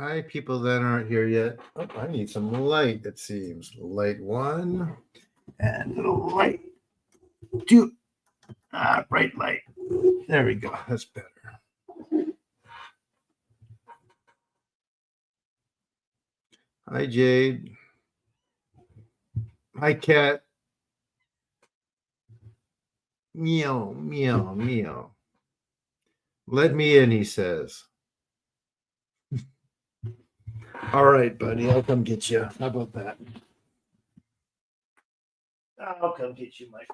Hi, people that aren't here yet. Oh, I need some light, it seems. Light one and little light two. Bright light. There we go. That's better. Hi, Jade. Hi, cat. Meow, meow, meow. Let me in, he says. All right, buddy. I'll come get you. How about that? I'll come get you, Mike.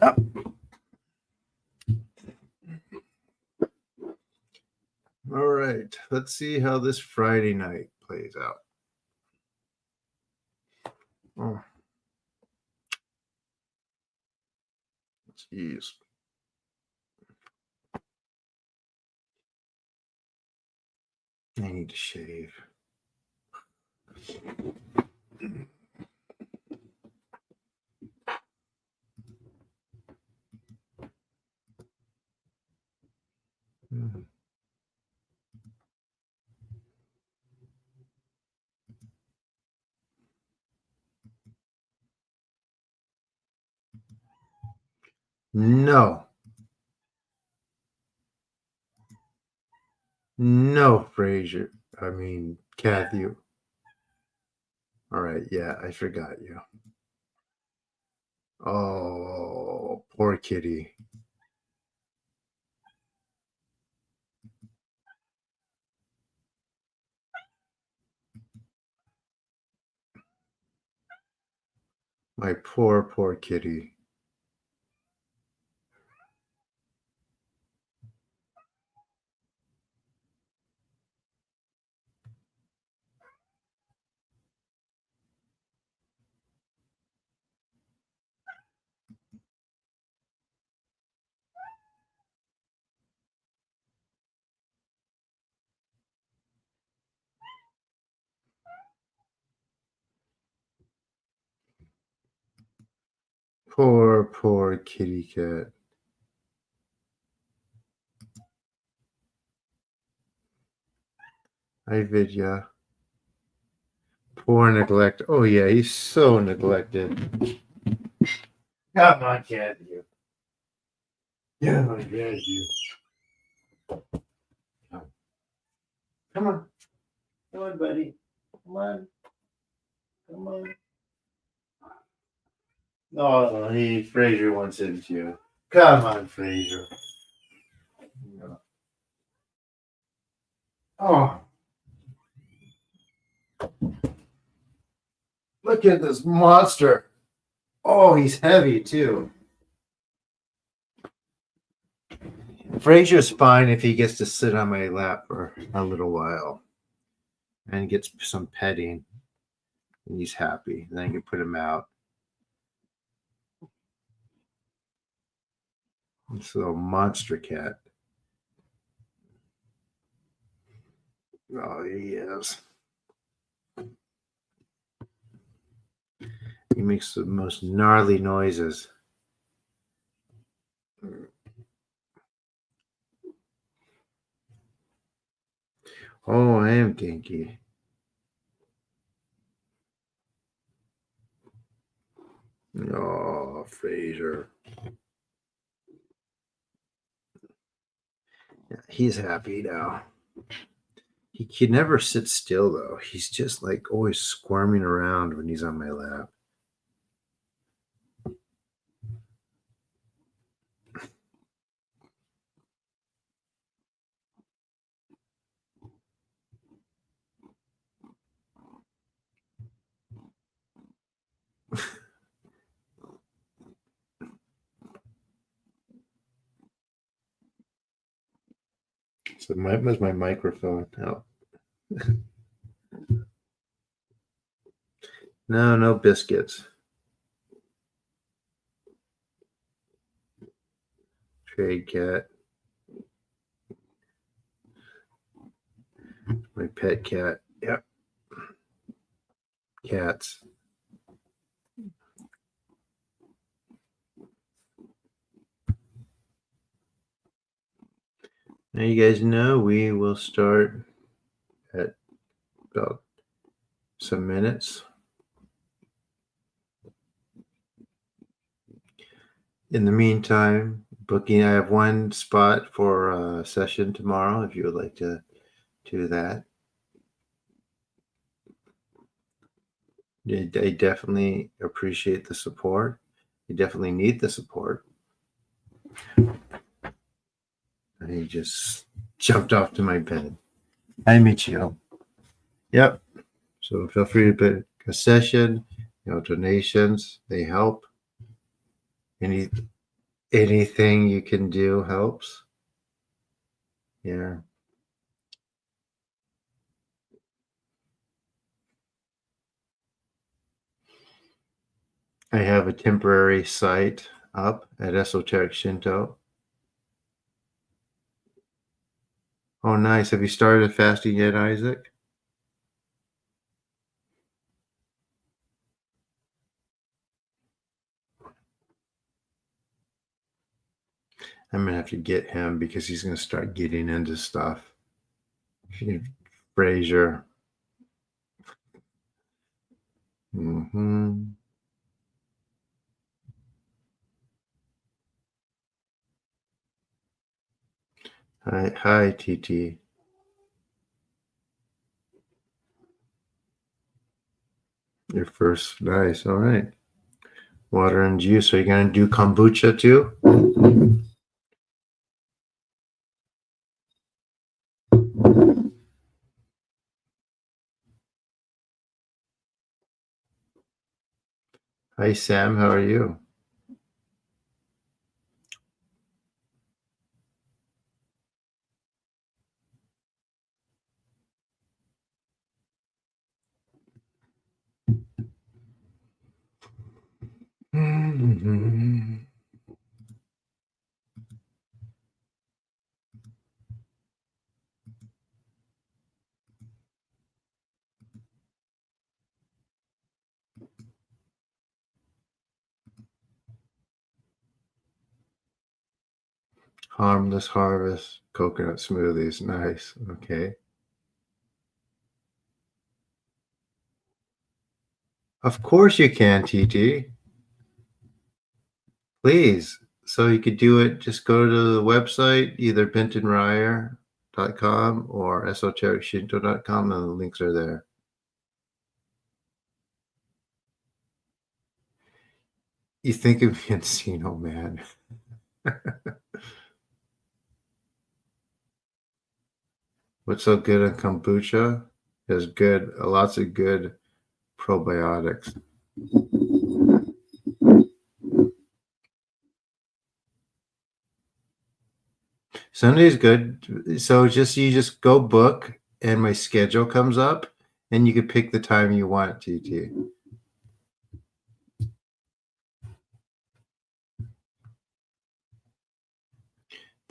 Up. All right. Let's see how this Friday night plays out. Oh. Jeez. I need to shave. No. No, Fraser. I mean, Kathy. All right. Yeah, I forgot you. Oh, poor kitty. My poor, poor kitty. Poor, poor kitty cat. Hi, Vidya. Poor neglect. Oh, yeah, he's so neglected. Come on, Kathy. Come on, Kathy. Come on. Come on, buddy. Come on. Come on. Oh, Fraser wants into you. Come on, Fraser. Oh. Look at this monster. Oh, he's heavy too. Fraser's fine if he gets to sit on my lap for a little while and gets some petting. And he's happy. Then I can put him out. This little monster cat. Oh, he is. He makes the most gnarly noises. Oh, I am kinky. Oh, Fraser. He's happy now. He can never sit still, though. He's just like always squirming around when he's on my lap. So was my microphone. Oh. No biscuits. Trade cat. My pet cat. Yep. Cats. Now you guys know we will start at about some minutes. In the meantime, booking, I have one spot for a session tomorrow if you would like to do that. I definitely appreciate the support. You definitely need the support. And he just jumped off to my bed. Hi, Michio. Yep. So feel free to put a session. Donations, they help. Anything you can do helps. Yeah. I have a temporary site up at Esoteric Shinto. Oh, nice. Have you started fasting yet, Isaac? I'm going to have to get him because he's going to start getting into stuff. Frazier. Mm-hmm. Hi, TT. Your first, nice. All right. Water and juice. Are you going to do kombucha too? Hi, Sam. How are you? Mm-hmm. Harmless Harvest coconut smoothies. Nice. Okay. Of course you can, TT. Please. So you could do it. Just go to the website, either bentonthemage.com or esotericshinto.com, and the links are there. You think of Encino, man. What's so good on kombucha? There's lots of good probiotics. Sunday's good. So you just go book, and my schedule comes up, and you can pick the time you want, TT.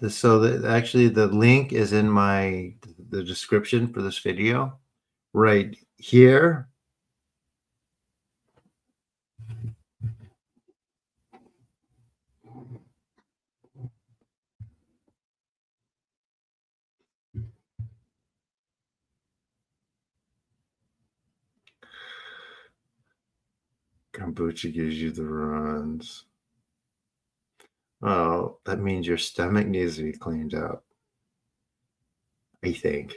Actually, the link is in the description for this video, right here. Kombucha gives you the runs. Oh, that means your stomach needs to be cleaned up, I think.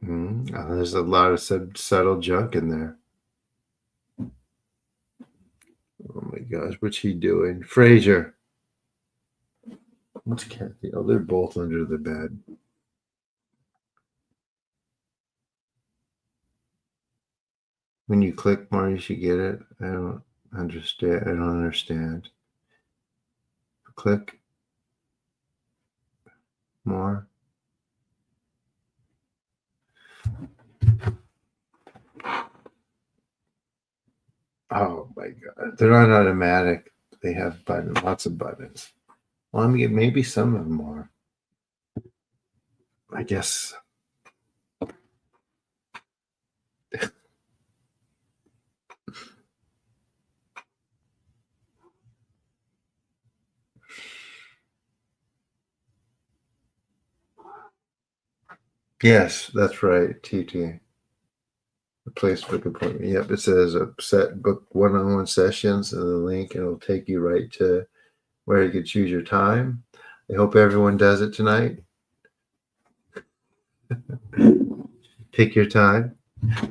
There's a lot of subtle junk in there. Oh my gosh, what's he doing? Frazier. What's Kathy? Oh, they're both under the bed. When you click more, you should get it. I don't understand. Click more. Oh my my God. They're not automatic. They have buttons, lots of buttons. Well, I'm get maybe some of them are. I guess. Yes, that's right. TT. The place book appointment. Yep, it says a set book one-on-one sessions and the link, and it'll take you right to where you can choose your time. I hope everyone does it tonight. Pick your time.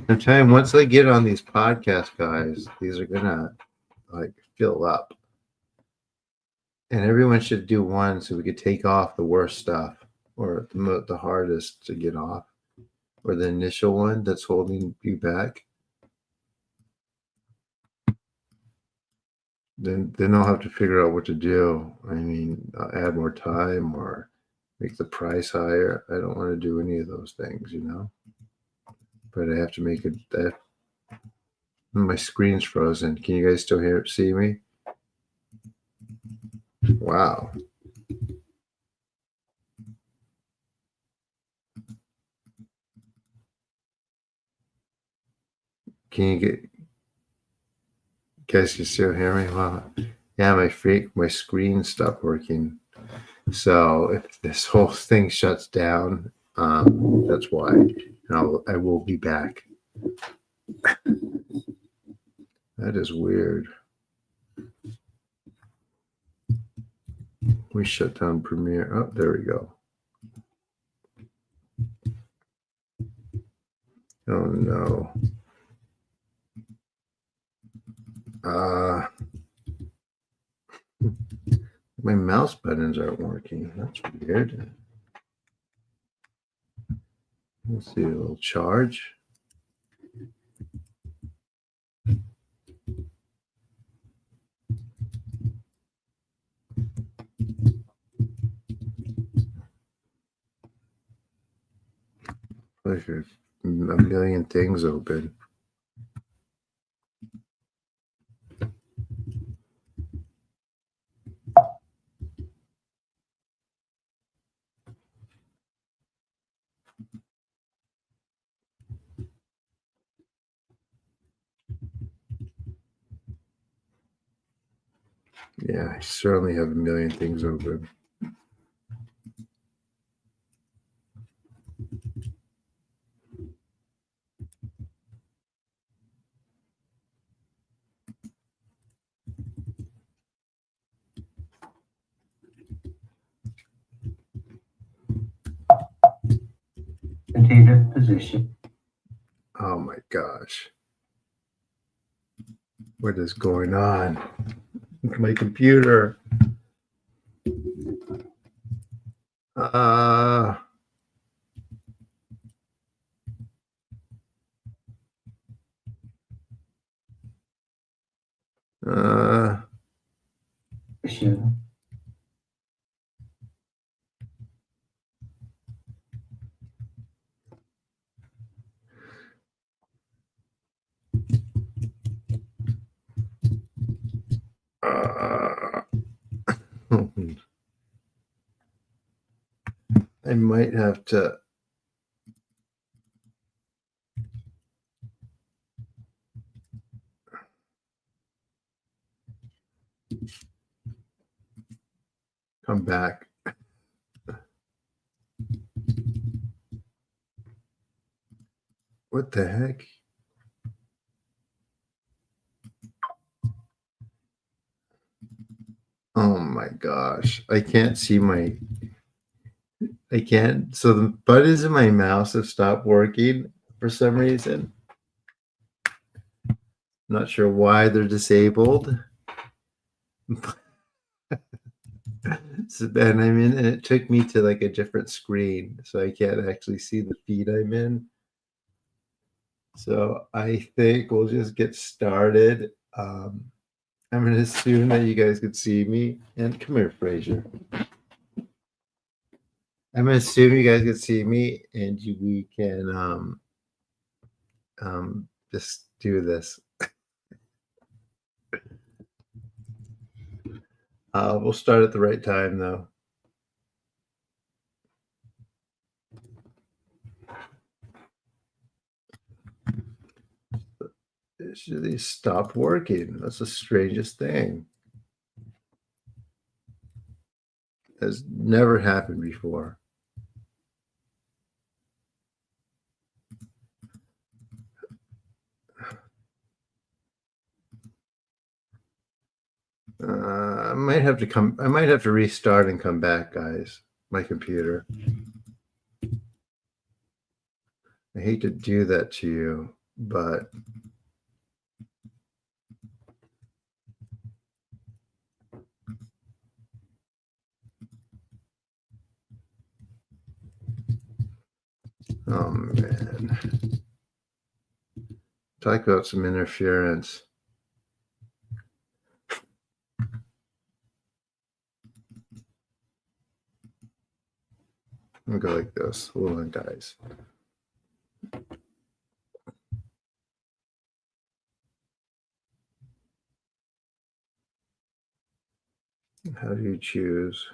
I'm telling you, once I get on these podcasts, guys, these are gonna like fill up. And everyone should do one so we could take off the worst stuff or the hardest to get off, or the initial one that's holding you back. Then I'll have to figure out what to do. I mean, add more time or make the price higher. I don't want to do any of those things, you know. But I have to make it. My screen's frozen. Can you guys still see me? Wow. Can you guys can still hear me? Wow. Yeah, my screen stopped working. So if this whole thing shuts down, that's why. And I will be back. That is weird. We shut down Premiere. Oh, there we go. Oh no. My mouse buttons aren't working. That's weird. Let's see, a little charge. Like a million things open. Yeah, I certainly have a million things open. Container position. Oh my gosh. What is going on with my computer? Issue. I might have to. Come back. What the heck? Oh my gosh. I can't see I can't. So the buttons in my mouse have stopped working for some reason. I'm not sure why they're disabled. So then I'm in, and it took me to like a different screen, so I can't actually see the feed I'm in. So I think we'll just get started. I'm going to assume that you guys can see me. And come here, Fraser. I'm going to assume you guys can see me, and we can just do this. We'll start at the right time, though. They stopped working. That's the strangest thing. Has never happened before. I might have to restart and come back, guys. My computer. I hate to do that to you, but oh man. Talk about some interference. I'm gonna go like this. Hold on, guys. How do you choose?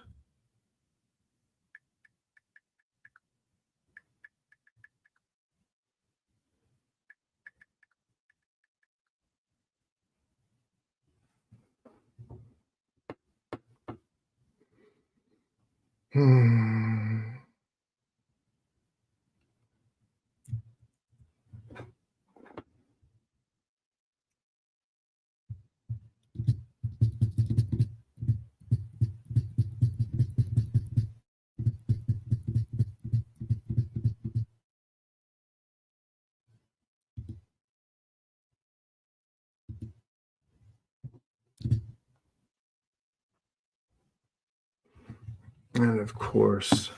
And of course,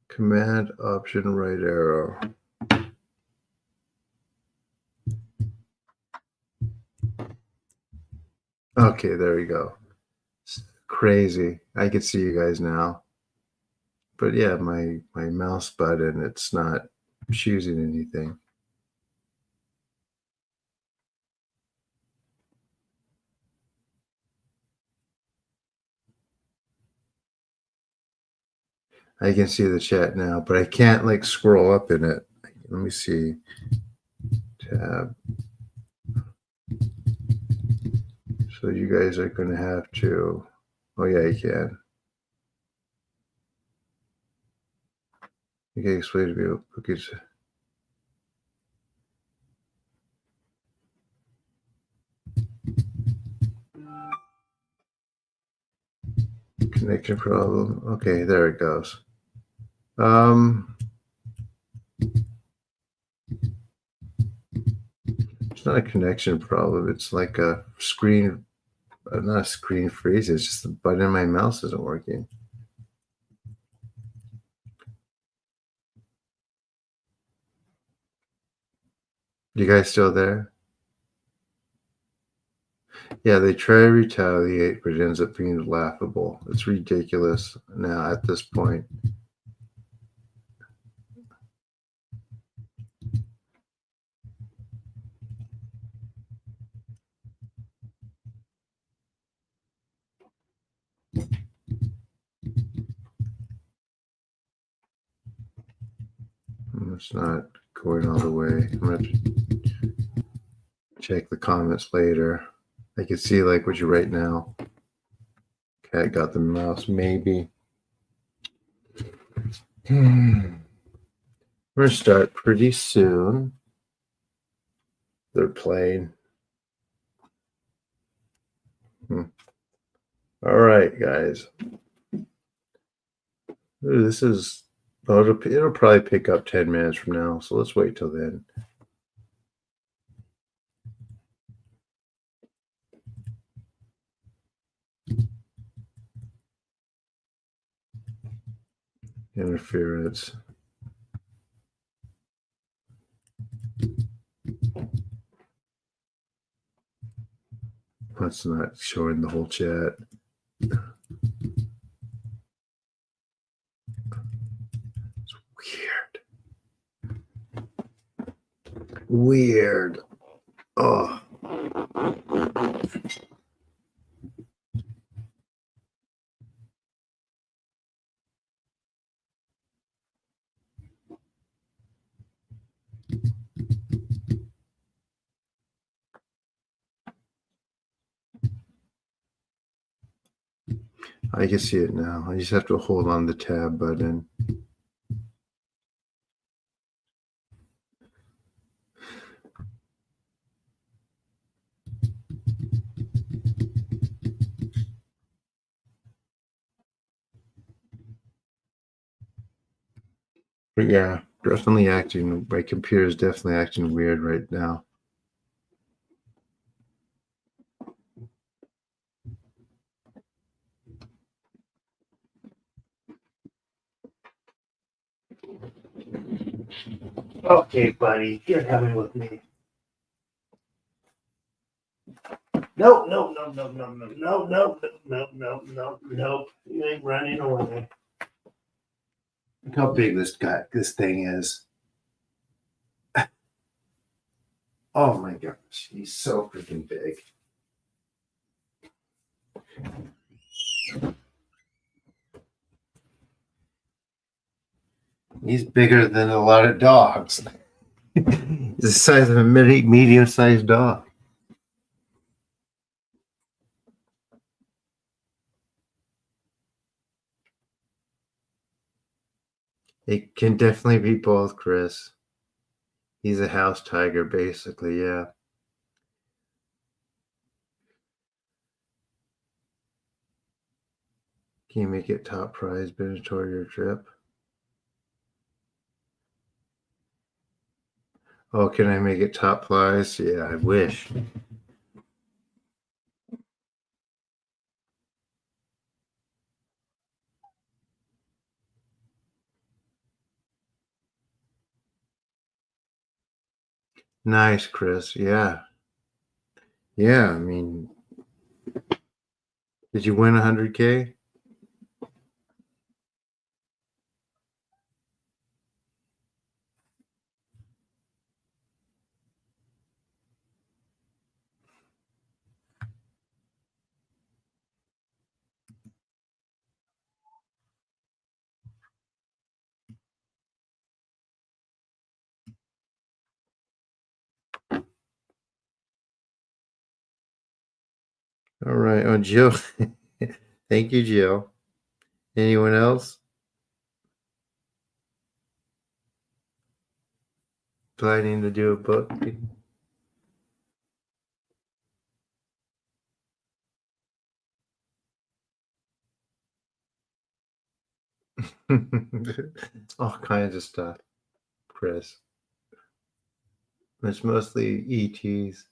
Command Option right arrow. Okay, there we go. It's crazy. I can see you guys now. But yeah, my mouse button, it's not choosing anything. I can see the chat now, but I can't like scroll up in it. Let me see. Tab. So you guys are going to have to. Oh yeah, you can. You can explain to me what cookies. Connection problem. Okay, there it goes. It's not a connection problem. It's like a screen, not a screen freeze. It's just the button on my mouse isn't working. You guys still there? Yeah, they try to retaliate, but it ends up being laughable. It's ridiculous now at this point. It's not going all the way. I'm going to have to check the comments later. I can see like what you write now. Okay, I got the mouse, maybe. We're going to start pretty soon. They're playing. All right, guys. This is, it'll probably pick up 10 minutes from now, so let's wait till then. Interference. That's not showing the whole chat. Weird. Oh. I can see it now. I just have to hold on the tab button. But yeah, definitely acting. My computer is definitely acting weird right now. Okay, buddy, you're coming with me. No, no, no, no, no, no, no, no, no, no, no, no. You ain't running away. Look how big this thing is. Oh my gosh, he's so freaking big. He's bigger than a lot of dogs. He's the size of a medium-sized dog. It can definitely be both, Chris. He's a house tiger, basically, yeah. Can you make it top prize your trip? Oh, can I make it top prize? Yeah, I wish. Nice, Chris. Yeah. Yeah, I mean, did you win 100K? All right. Oh, Jill. Thank you, Jill. Anyone else planning to do a book? All kinds of stuff, Chris. It's mostly ETs.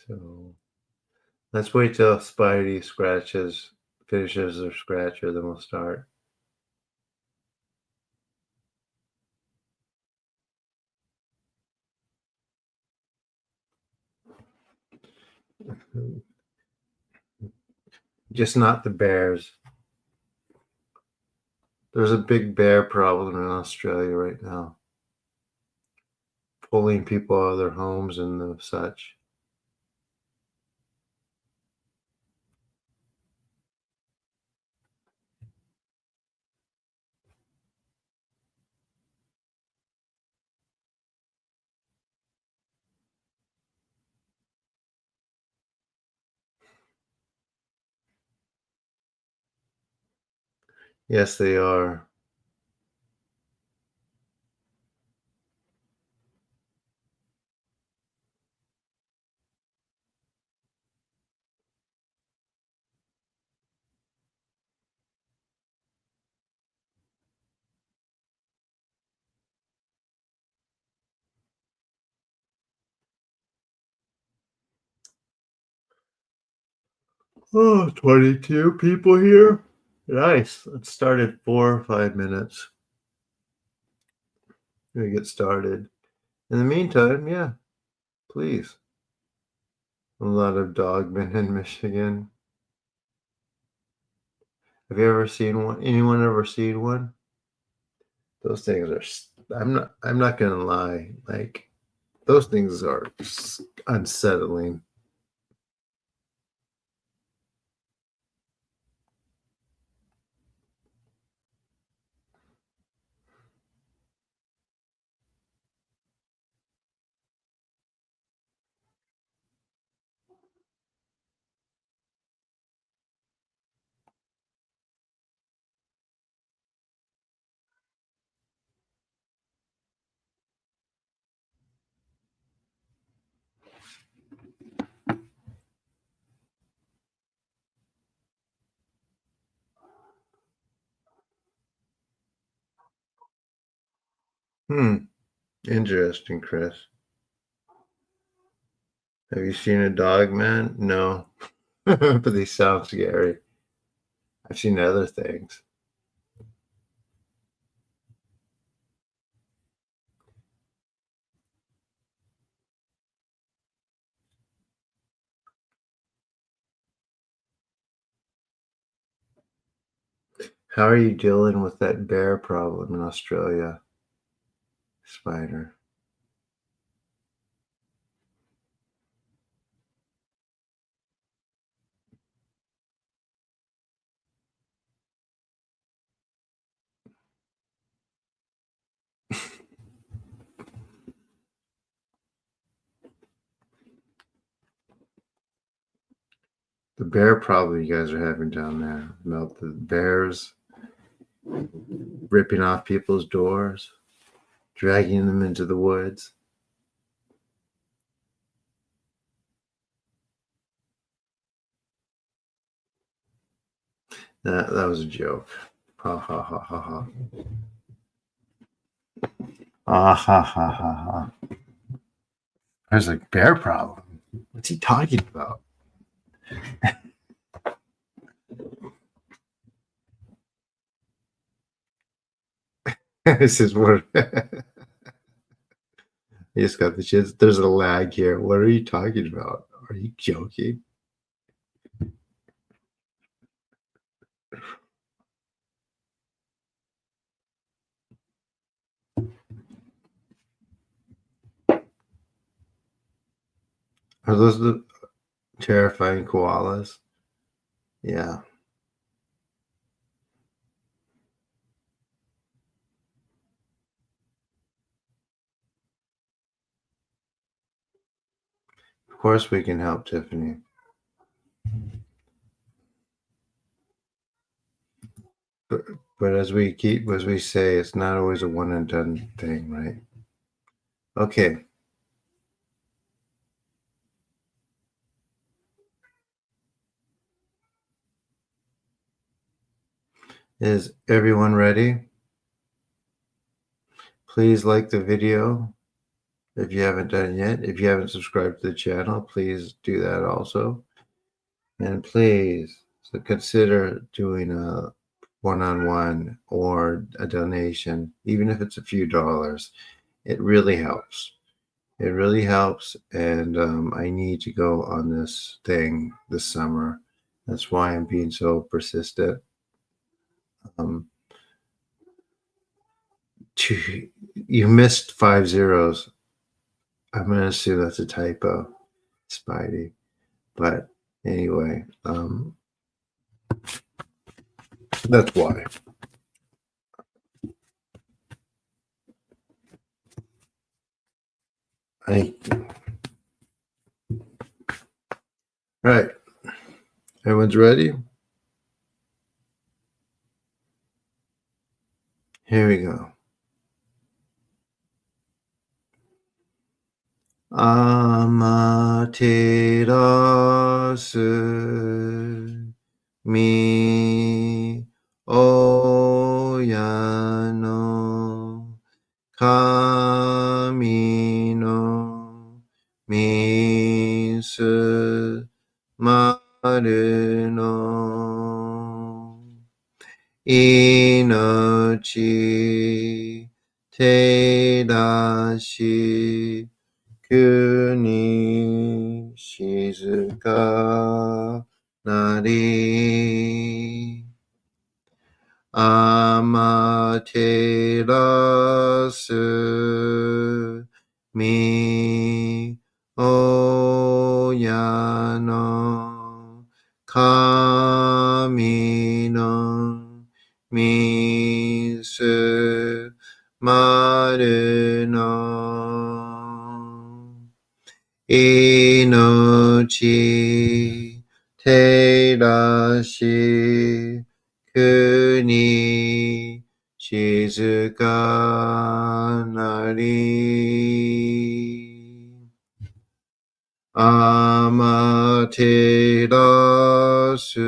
So let's wait till Spidey finishes their scratcher, then we'll start. Just not the bears. There's a big bear problem in Australia right now, pulling people out of their homes and the such. Yes, they are. Oh, 22 people here. Nice. Let's start at 4 or 5 minutes. We get started. In the meantime, yeah, please. A lot of dogmen in Michigan. Have you ever seen one? Anyone ever seen one? Those things are. I'm not gonna lie. Like those things are unsettling. Interesting, Chris. Have you seen a dog, man? No, but they sound scary. I've seen other things. How are you dealing with that bear problem in Australia, Spider? The bear problem you guys are having down there about the bears ripping off people's doors, dragging them into the woods. That was a joke. Ha ha ha ha ha. Ah ha ha ha ha. There's a bear problem. What's he talking about? This is what I just got the shits. There's a lag here. What are you talking about? Are you joking? Are those the terrifying koalas? Yeah. Of course we can help, Tiffany. But as we say, it's not always a one and done thing, right? Okay. Is everyone ready? Please like the video if you haven't done it yet. If you haven't subscribed to the channel, please do that also. And please consider doing a one-on-one or a donation, even if it's a few dollars. It really helps. It really helps. And I need to go on this thing this summer. That's why I'm being so persistent. You missed 5 zeros. I'm going to assume that's a typo, Spidey. But anyway, that's why. Right. Everyone's ready? Here we go. Amaterasu mi oyano kami no misu maru no inochi teidashi kuni shizuka nari. アマテラスミオヤの神のみすまるの命照らし国静かなりアマテラス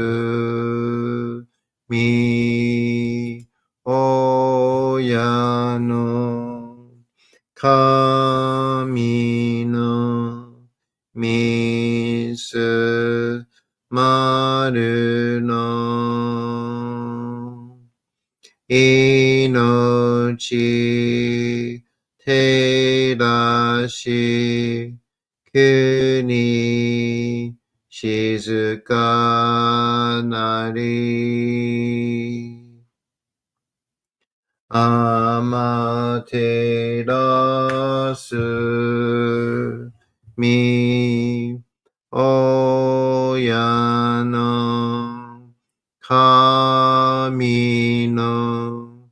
ミオヤの神のみすまるの命照らし国静かなりアマテラスミオヤの神の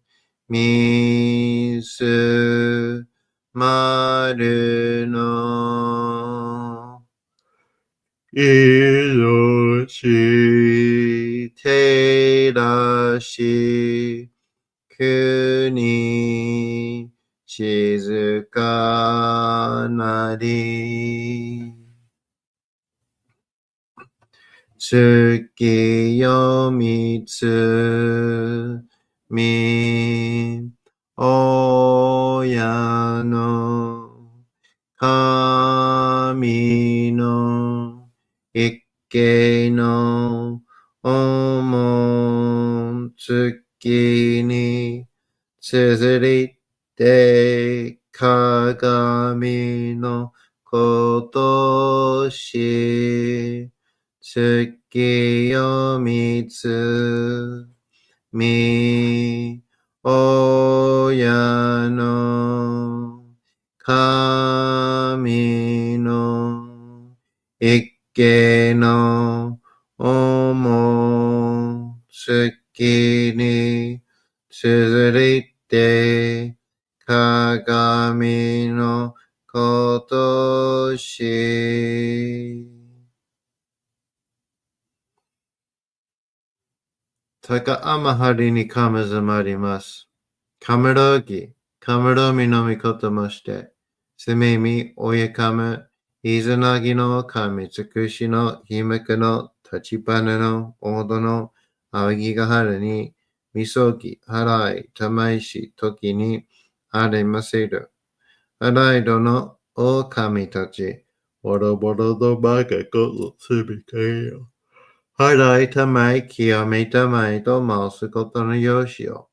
みすまるの命照らし国静かなり月よみつみおやの神の一形のおも月に綴りて鏡のことし月よみつみおやの神の一形のおも月に綴りて鏡のことし高天張にかむずまります。かむろぎ、かむろみのみこともして、すみみおやかむ、いずなぎの神つくしのひめくの立ちぱねのおどのあわぎがはるに、みそぎ、はらい、たまいし、ときにありませる。はらいどのお神たち、ボロボロのばかことすみかえよ。はらいたまい、清めたまいと申すことのよしよ。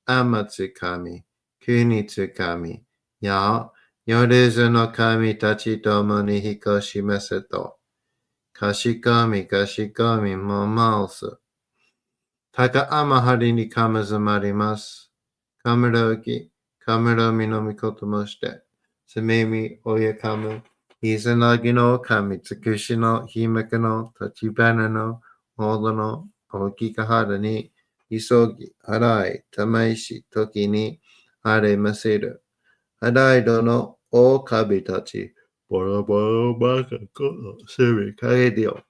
あまつかみ、くにつかみ、や、よるずの神たちともにひこしめせと。かしこみかしこみもまおす。たかあまはりにかむずまります。かむろき、かむろみのみこともして。すみみおやかむ。いずなぎの神つくしのひめくの立ちばなのほどの大きかはるに急ぎ払いたまいし時にあれませる。払いどの大神たちボロボロばかこのすみかえりよ。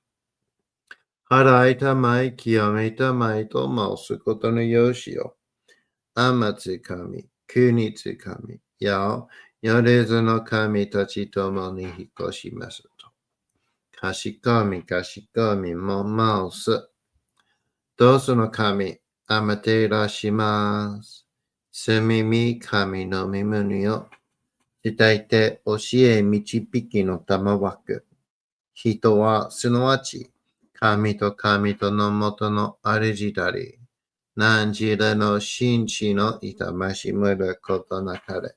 払いたまい清めたまいと申すことのよしよ。あまつ神、くにつ神、やよれずの神たちともに引っ越しますと。かしこみかしこみもまおす。どうすの神、あまていらします。すみみ神のみむによ。伝えて教え導きの玉枠。人はすなわち、神と神とのもとのありじたり、何時らの真知の痛ましむることなかれ。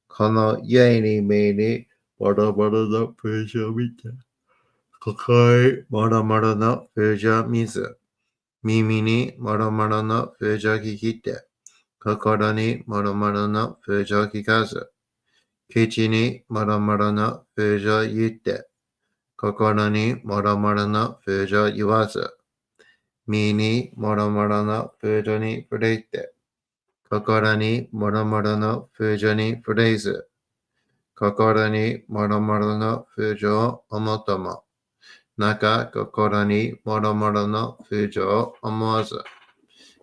この家に見に、ボロボロの風車を見て、ここへもろもろの風車を見ず、耳にもろもろの風情聞きて、心にもろもろの風情聞かず、口にもろもろの風情言って、心にもろもろの風情言わず、身にもろもろの風情に触れて、心にもろもろの風情に触れず、心にもろもろの風情を思とも、心にもろもろの風情を思わず、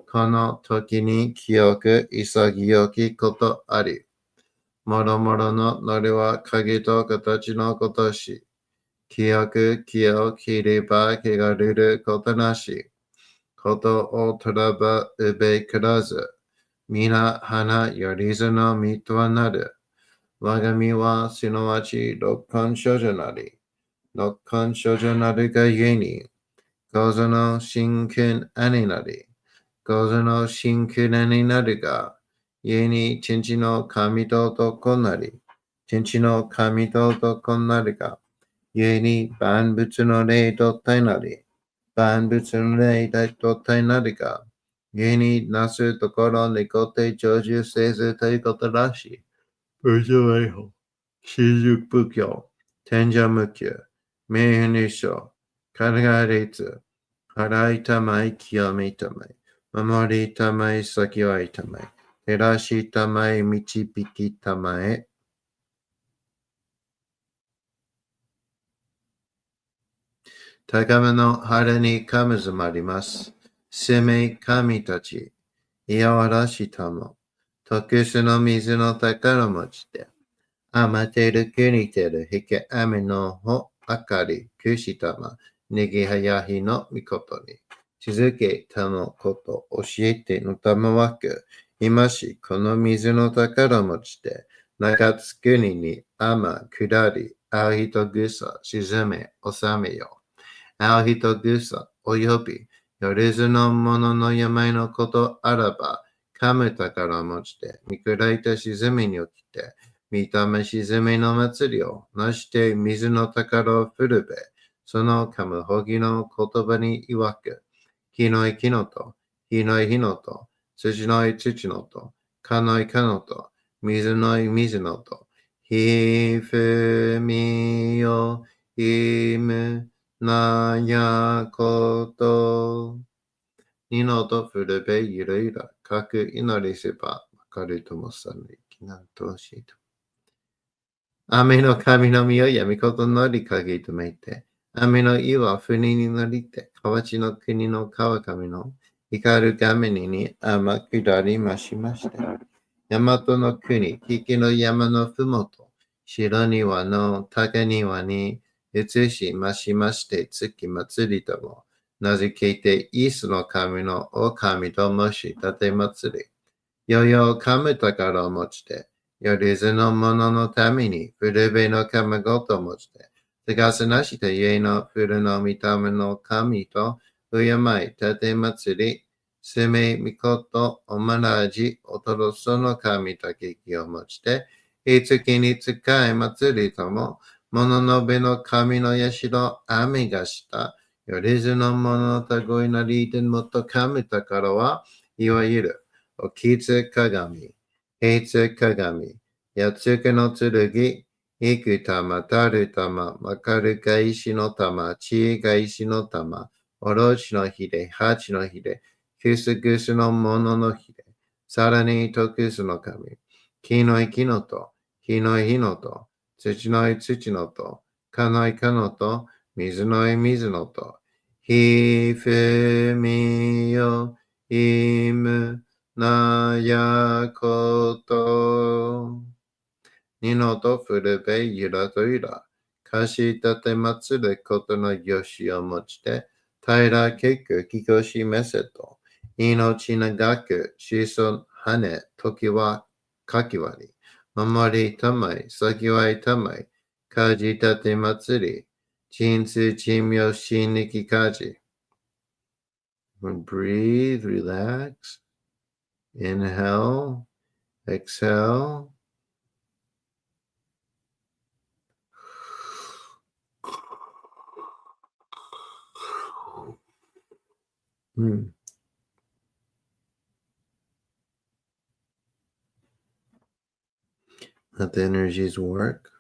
この時に清く潔きことあり、もろもろのノリは鍵と形のことし、清く清を切れば気がるることなし、ことをとらばうべくらず、皆花よりずの身とはなる。我が身はすなわち六根少女なり、六根少女なるがゆえに、構造の真剣兄なり、構造の真剣兄なるが、ゆえに天地の神と男なり、天地の神と男なるが、ゆえに万物の霊と体なり、万物の霊と体なるが、ゆえになすところにこて成就せずということらしい。無常愛法、新宿仏教、天上無休、名誉入賞、体が律、払いたまい、清めたまい、守りたまい、先はいたまい、照らしたまい、導きたまえ。高めの春にかむずまります。攻め神たち、いやわらしたも、特殊の水の宝持ちで、あまてる国てるひけあめのほあかりくしたまねぎはやひのみことに続けたのこと教えてのたまわく今しこの水の宝持ちで中津国にあま下りあうひとぐさ沈め収めよあうひとぐさおよびよりずのものの病のことあらばかむ宝持ちで見下いた沈めに起きて見た目沈みの祭りをなして水の宝を振るべ、そのかむほぎの言葉に曰く、火のい木のと、火のい火のと、土のい土のと、かのいかのと、水のい水のと、ひふみよいむなやこと、にのとふるべゆるゆら、かく祈りせば、わかるともさぬきなんとしいと。雨の神の実を闇ことのりかげとめて、雨の意は船に乗りて、河内の国の川上の光る画面に天下りましまして、大和の国、引きの山のふもと、白庭の高庭に移しましまして、月祭りとも、名付けて、イースの神のお神ともし立て祭り、よよかむ宝を持ちて、よりずの者のために、古べの神ごと持ちて、探すなして家の古の見た目の神と、敬い、立て祭り、すめみこと、おまらじ、おとろその神ときを持ちて、いつきに使い祭りとも、物のべの神の社、雨がした、よりずの者のたごいなりでもっと神宝は、いわゆる、おきつ鏡、平つ鏡、やつけの剣、いく玉、たる玉、まかるが石の玉、ちいが石の玉、おろしのひれ、八のひれ、くすぐすのもののひれ、さらにとくすの神、木のい木のと、火のい火のと、土のい土のと、かのいかのと、水のい水のと、ひふみよ、いむ、なやこと。にのとふるべゆらとゆら。かしたてまつることのよしをもちて、平らけくきこしめせと。命長くしそはね、時はかきわり。守りたまい、先はいたまい。かじたてまつり。人数珍妙しにきかじ。Breathe, relax. Inhale, exhale. Hmm. Let the energies work.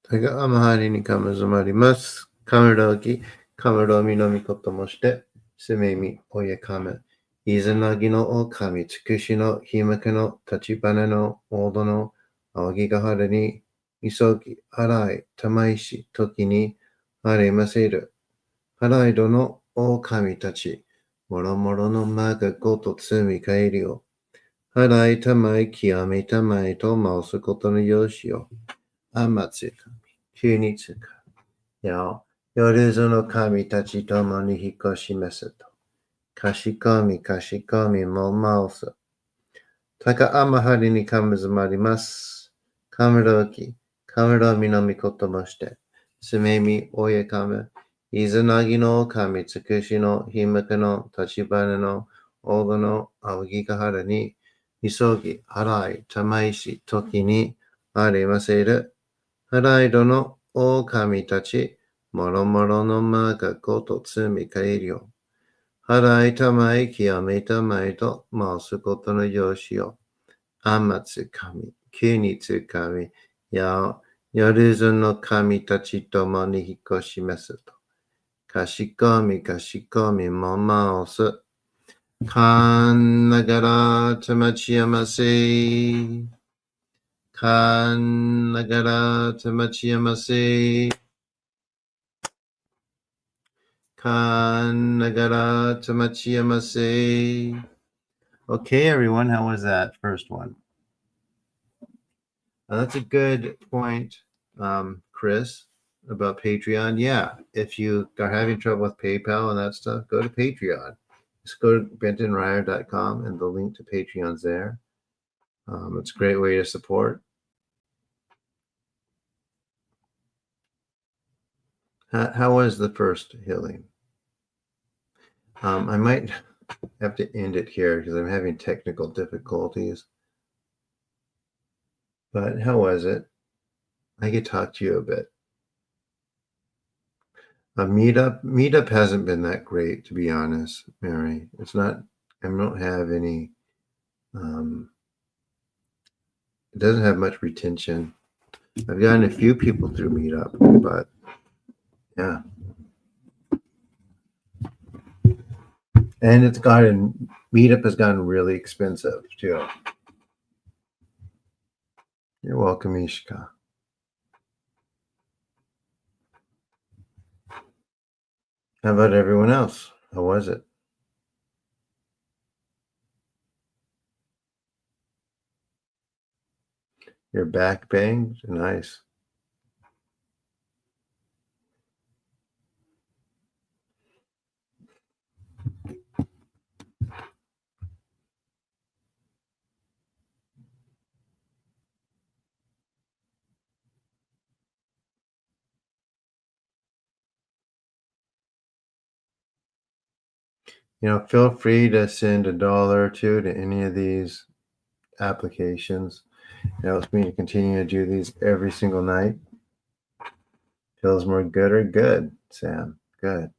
たが周りにかむずまります。かむろき、かむろみのみこともして、すめみ、おやかむ。いずなぎのおかみ、つくしの、ひむけの、たちばねの、おどの、あわぎがはるに、いそぎ、はらい、たまいし、ときに、ありませる。はらいどの、おかみたち、もろもろのまがごとつみかえりを。はらいたまい、きやめたまいと、まおすことのよしを。あまつかみ、急につか。よ、夜ぞの神たちともに引っ越しますと。かしこみかしこみもまおす。たかあまはりにかむずまります。かむろき、かむろみのみこともして。すめみおやかむ。いずなぎの神つくしのひむくのたちばねのおどのあわぎがはるに。急ぎ、はらい、たまいし、ときにありませる。はらいどの狼たち、もろもろのまがごとつみかえりよ。はらいたまい、きやめたまいと、まおすことのよしよ。あまつかみ、きにつかみ、や、夜ずの神たちともに引っ越しますと。かしこみかしこみもまおす。かんながらたまちやませ。かんながらたまちやませ。Kan nagara tamachiyamase. Okay, everyone, how was that first one? That's a good point, Chris, about Patreon. Yeah, if you are having trouble with PayPal and that stuff, go to Patreon. Just go to bentonthemage.com and the link to Patreon's there. It's a great way to support. How was the first healing? I might have to end it here because I'm having technical difficulties. But how was it? I could talk to you a bit. Meetup hasn't been that great, to be honest, Mary. It's not. I don't have any. It doesn't have much retention. I've gotten a few people through Meetup, but yeah, and Meetup has gotten really expensive too. You're welcome, Ishika. How about everyone else? How was it? Your back banged? Nice. Feel free to send $1 or $2 to any of these applications. It helps me to continue to do these every single night. Feels more good or good, Sam? Good.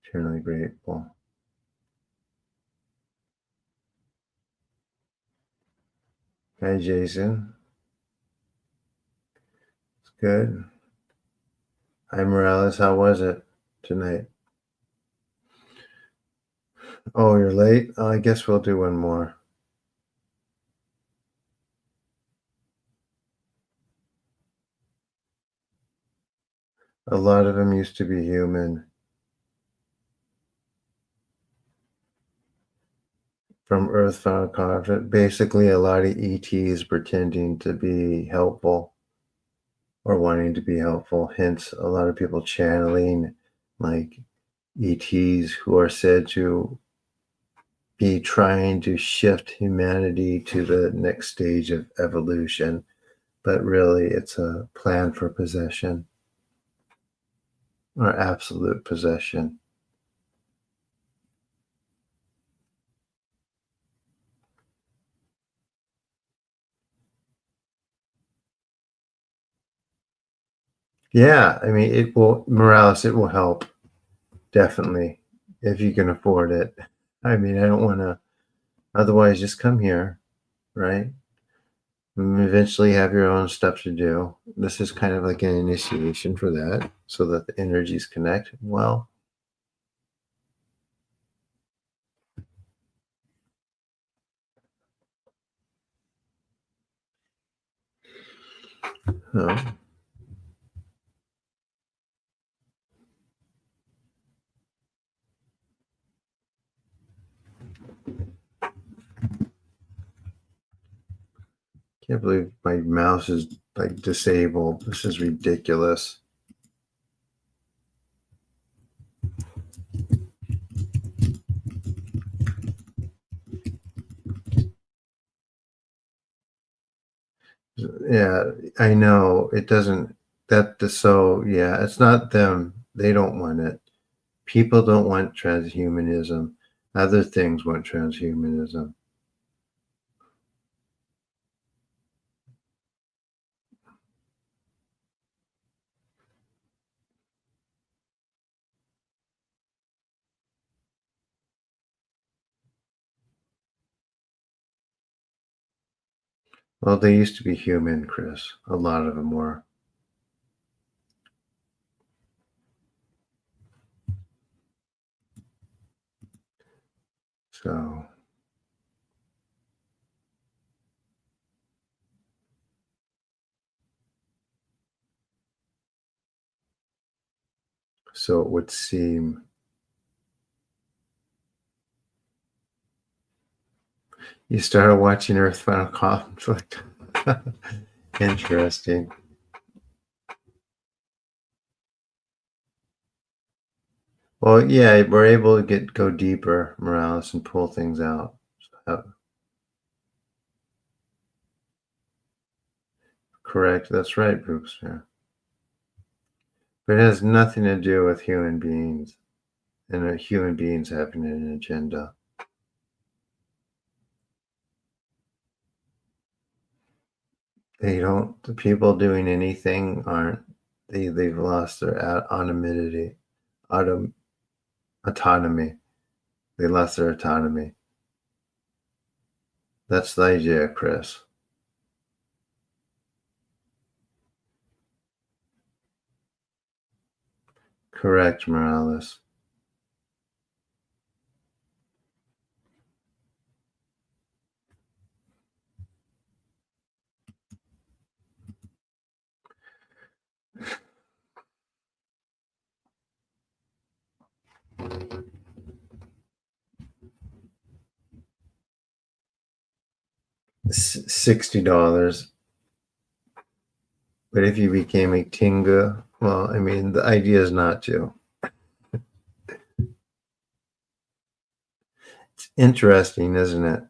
Eternally grateful. Hi, Jason. It's good. Hi, Morales. How was it tonight? Oh, you're late? I guess we'll do one more. A lot of them used to be human. From Earth Final Conflict. Basically, a lot of ETs pretending to be helpful or wanting to be helpful. Hence, a lot of people channeling like ETs who are said to be trying to shift humanity to the next stage of evolution, but really it's a plan for possession or absolute possession. Yeah, I mean, it will, Morales, it will help, definitely, if you can afford it. I mean, I don't want to, otherwise just come here, right? And eventually have your own stuff to do. This is kind of like an initiation for that so that the energies connect well. Oh. Can't believe my mouse is like disabled. This is ridiculous. Yeah, I know. It doesn't so yeah, it's not them. They don't want it. People don't want transhumanism. Other things want transhumanism. Well, they used to be human, Chris. A lot of them were. So it would seem. You started watching Earth Final Conflict. Interesting. Well, yeah, we're able to go deeper, Morales, and pull things out. Correct. That's right, Brooks. Yeah. But it has nothing to do with human beings and human beings having an agenda. They don't. The people doing anything aren't. They've lost their anonymity, autonomy. They lost their autonomy. That's the idea, Chris. Correct, Morales. $60. But if you became a Tinga, well, I mean, the idea is not to. It's interesting, isn't it?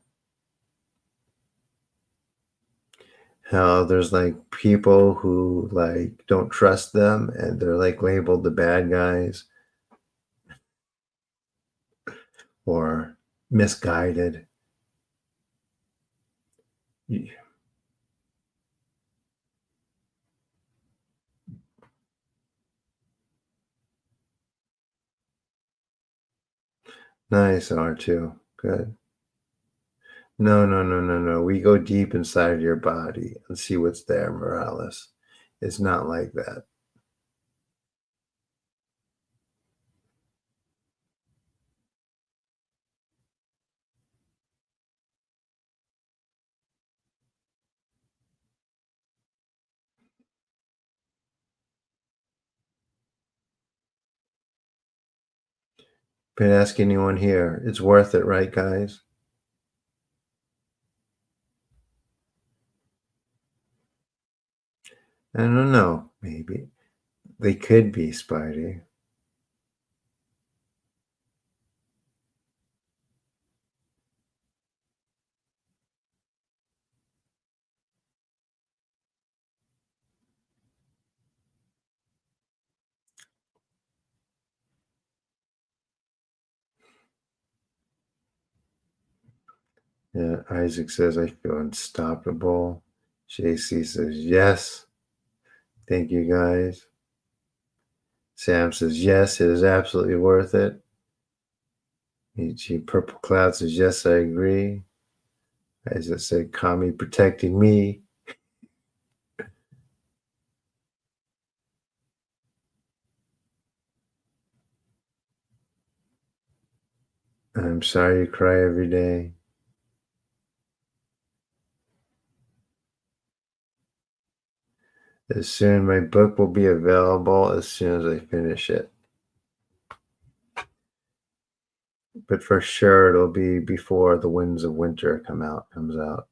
How there's like people who like don't trust them and they're like labeled the bad guys or misguided. Nice, R2. Good. No, no, no, no, no. We go deep inside your body and see what's there, Morales. It's not like that. But ask anyone here. It's worth it, right, guys? I don't know. Maybe. They could be, Spidey. Yeah, Isaac says, I feel unstoppable. JC says, yes. Thank you, guys. Sam says, yes, it is absolutely worth it. E.g., Purple Cloud says, yes, I agree. As I said, Kami protecting me. I'm sorry you cry every day. As soon my book will be available as soon as I finish it. But for sure it'll be before The Winds of Winter comes out.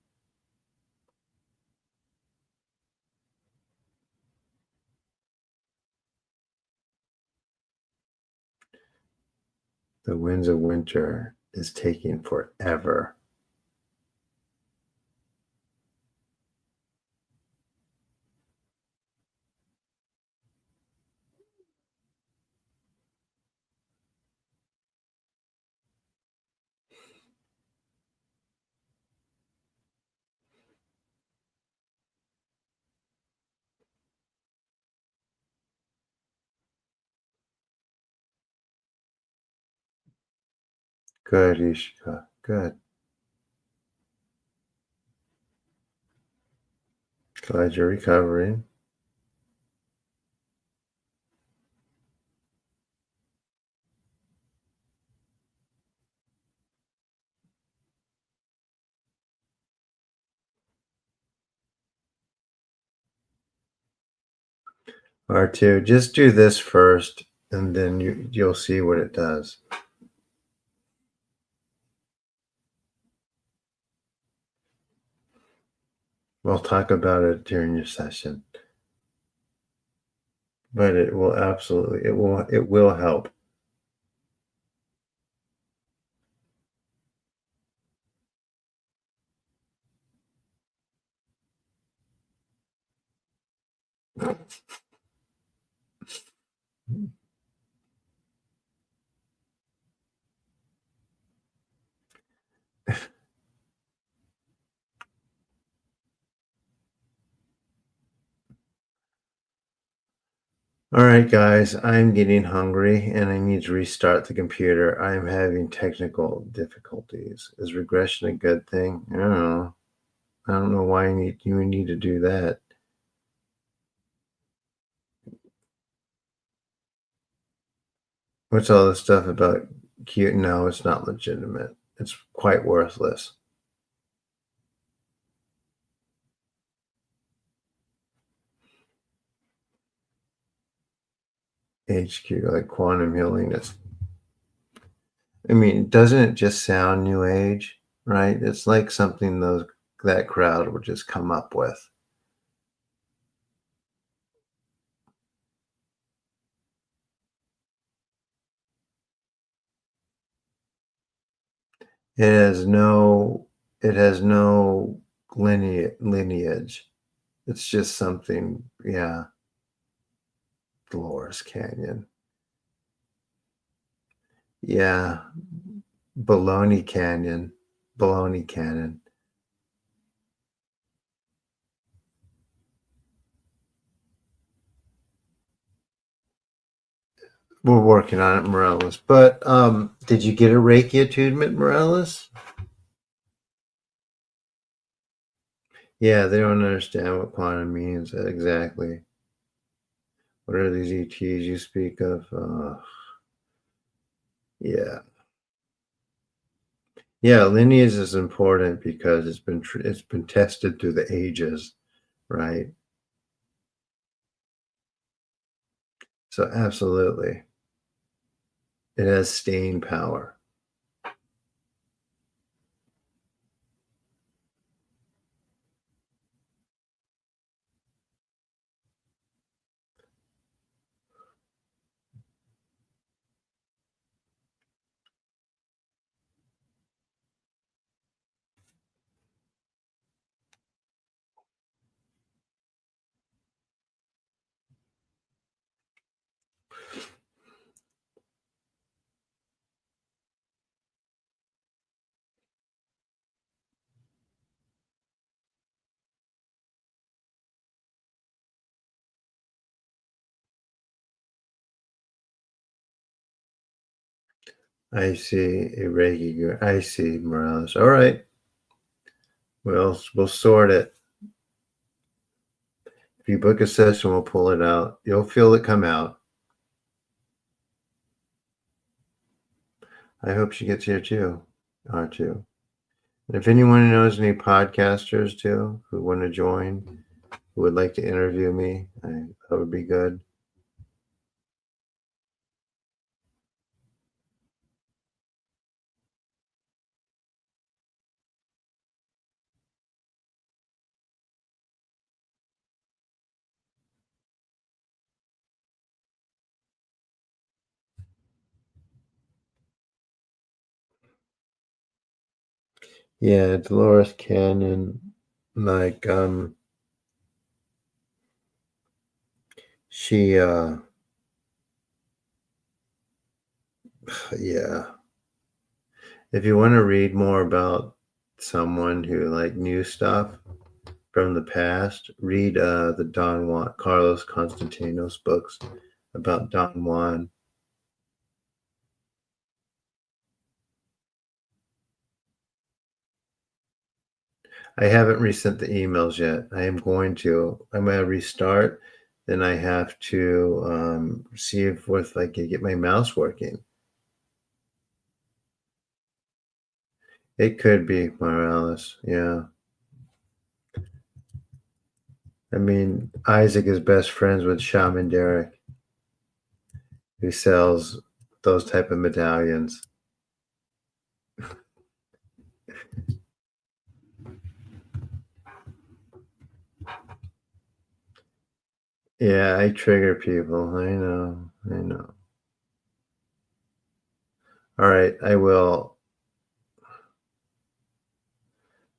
The Winds of Winter is taking forever. Good, Ishika. Good. Glad you're recovering. R2, just do this first, and then you'll see what it does. We'll talk about it during your session. But it will absolutely, it will help. All right, guys, I'm getting hungry and I need to restart the computer. I'm having technical difficulties. Is regression a good thing? I don't know. I don't know why you need to do that. What's all this stuff about cute? No, it's not legitimate. It's quite worthless. HQ, like quantum healing. I mean, doesn't it just sound new age, right? It's like something that crowd would just come up with. It has no lineage. It's just something, yeah. Dolores Canyon. Yeah. Baloney Canyon. Baloney Canyon. We're working on it, Morales. But did you get a Reiki attunement, Morales? Yeah, they don't understand what quantum means exactly. What are these ETs you speak of? Yeah. Yeah, lineage is important because it's been tested through the ages, right? So absolutely. It has staying power. I see a Reiki. I see Morales. All right. We'll sort it. If you book a session, we'll pull it out. You'll feel it come out. I hope she gets here too. Too. And if anyone knows any podcasters too who want to join, who would like to interview me, that would be good. Yeah, Dolores Cannon, like she yeah. If you want to read more about someone who like knew stuff from the past, read the Don Juan Carlos Constantinos books about Don Juan. I haven't resent the emails yet. I am going to. I'm going to restart. Then I have to see if I can get my mouse working. It could be Morales. Yeah. I mean, Isaac is best friends with Shaman Derek, who sells those type of medallions. Yeah, I trigger people. I know. I know. All right, I will.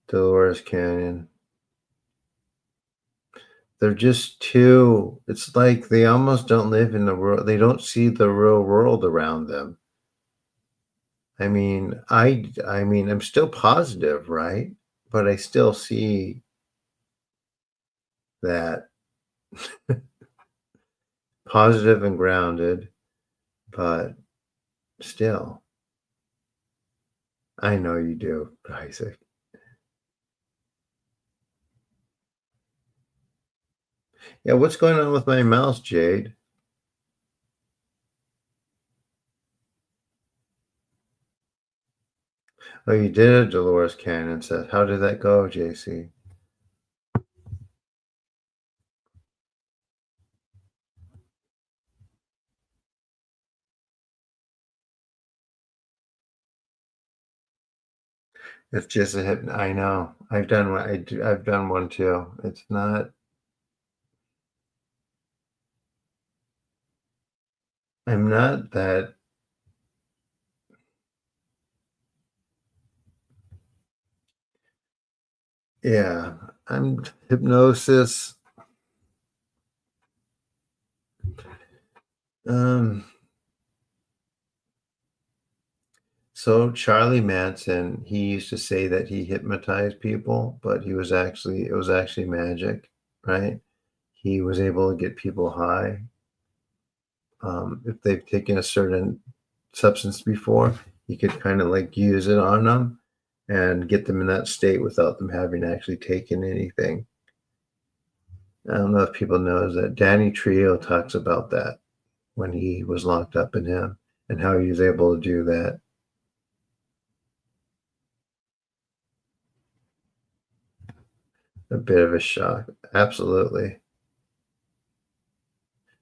Dolores Canyon. They're just too, it's like they almost don't live in the world. They don't see the real world around them. I mean, I'm still positive, right? But I still see that positive and grounded, but still, I know you do, Isaac. Yeah, what's going on with my mouse, Jade? Oh, you did a Dolores Cannon set. How did that go, JC? It's just a hit. I know. I've done one. I've done one too. It's not. I'm not that. Yeah, I'm hypnosis. Um. So Charlie Manson, he used to say that he hypnotized people, but it was actually magic, right? He was able to get people high. If they've taken a certain substance before, he could kind of like use it on them and get them in that state without them having actually taken anything. I don't know if people knows that Danny Trio talks about that when he was locked up in him and how he was able to do that. A bit of a shock. Absolutely.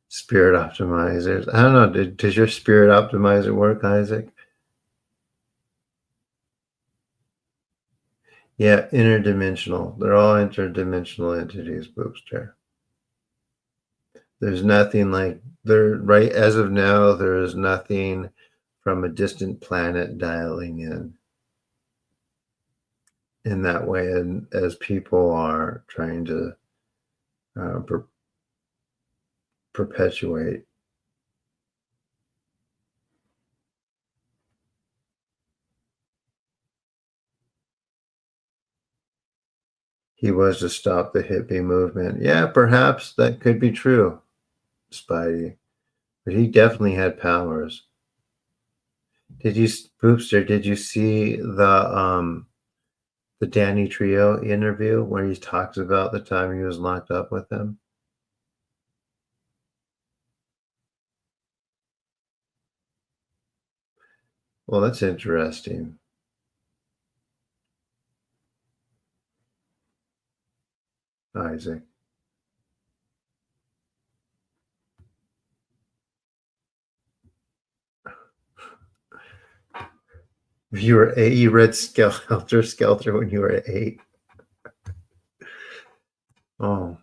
Spirit optimizers. I don't know. Does your spirit optimizer work, Isaac? Yeah, interdimensional. They're all interdimensional entities, Boopster. There's nothing like there right as of now, there is nothing from a distant planet dialing in that way, and as people are trying to perpetuate. He was to stop the hippie movement. Yeah, perhaps that could be true, Spidey. But he definitely had powers. Did you, Boopster, did you see the Danny Trio interview where he talks about the time he was locked up with him? Well, that's interesting. Isaac. You were 8, you read Helter Skelter when you were 8. Oh.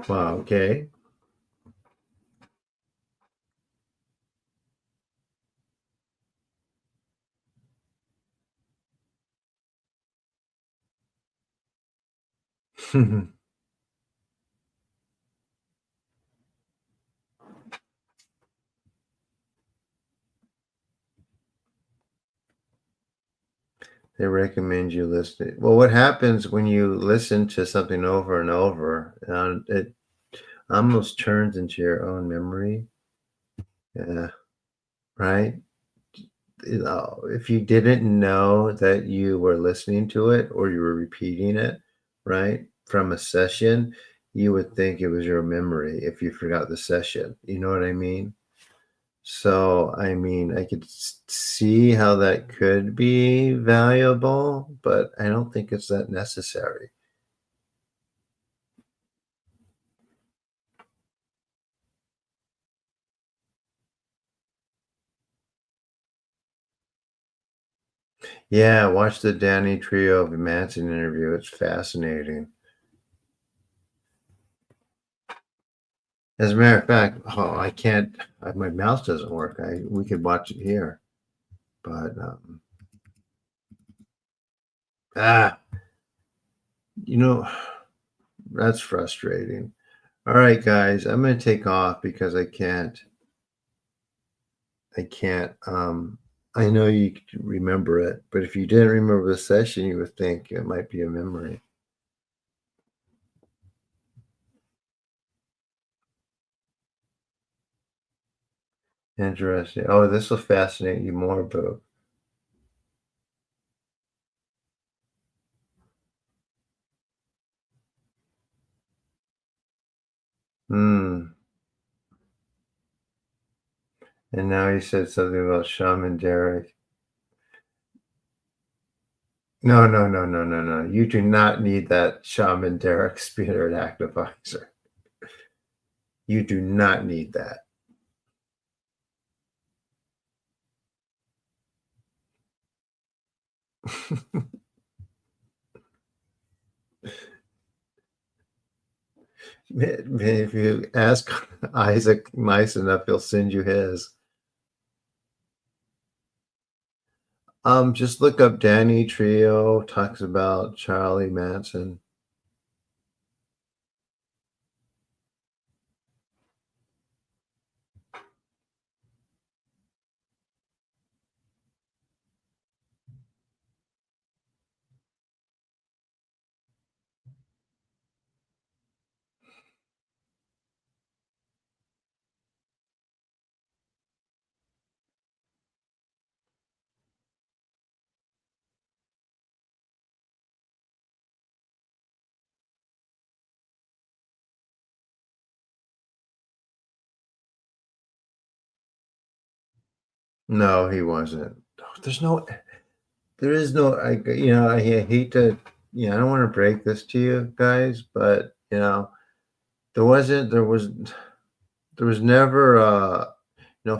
Wow, okay. They recommend you listen it. Well, what happens when you listen to something over and over, it almost turns into your own memory. Yeah, right? If you didn't know that you were listening to it or you were repeating it, right, from a session, you would think it was your memory if you forgot the session. You know what I mean? So, I mean, I could see how that could be valuable, but I don't think it's that necessary. Yeah, watch the Danny Trio of Manson interview. It's fascinating. As a matter of fact, oh, I can't. My mouse doesn't work. We could watch it here, but ah, you know, that's frustrating. All right, guys, I'm gonna take off because I can't. I can't. I know you could remember it, but if you didn't remember the session, you would think it might be a memory. Interesting. Oh, this will fascinate you more, Boo. Hmm. And now you said something about Shaman Derek. No, no, no, no, no, no. You do not need that Shaman Derek spirit activizer. You do not need that. If you ask Isaac nice enough, he'll send you his. Just look up Danny Trio talks about Charlie Manson. No, he wasn't. There's no, there is no, I hate to, I don't want to break this to you guys, but, there wasn't, there was never a,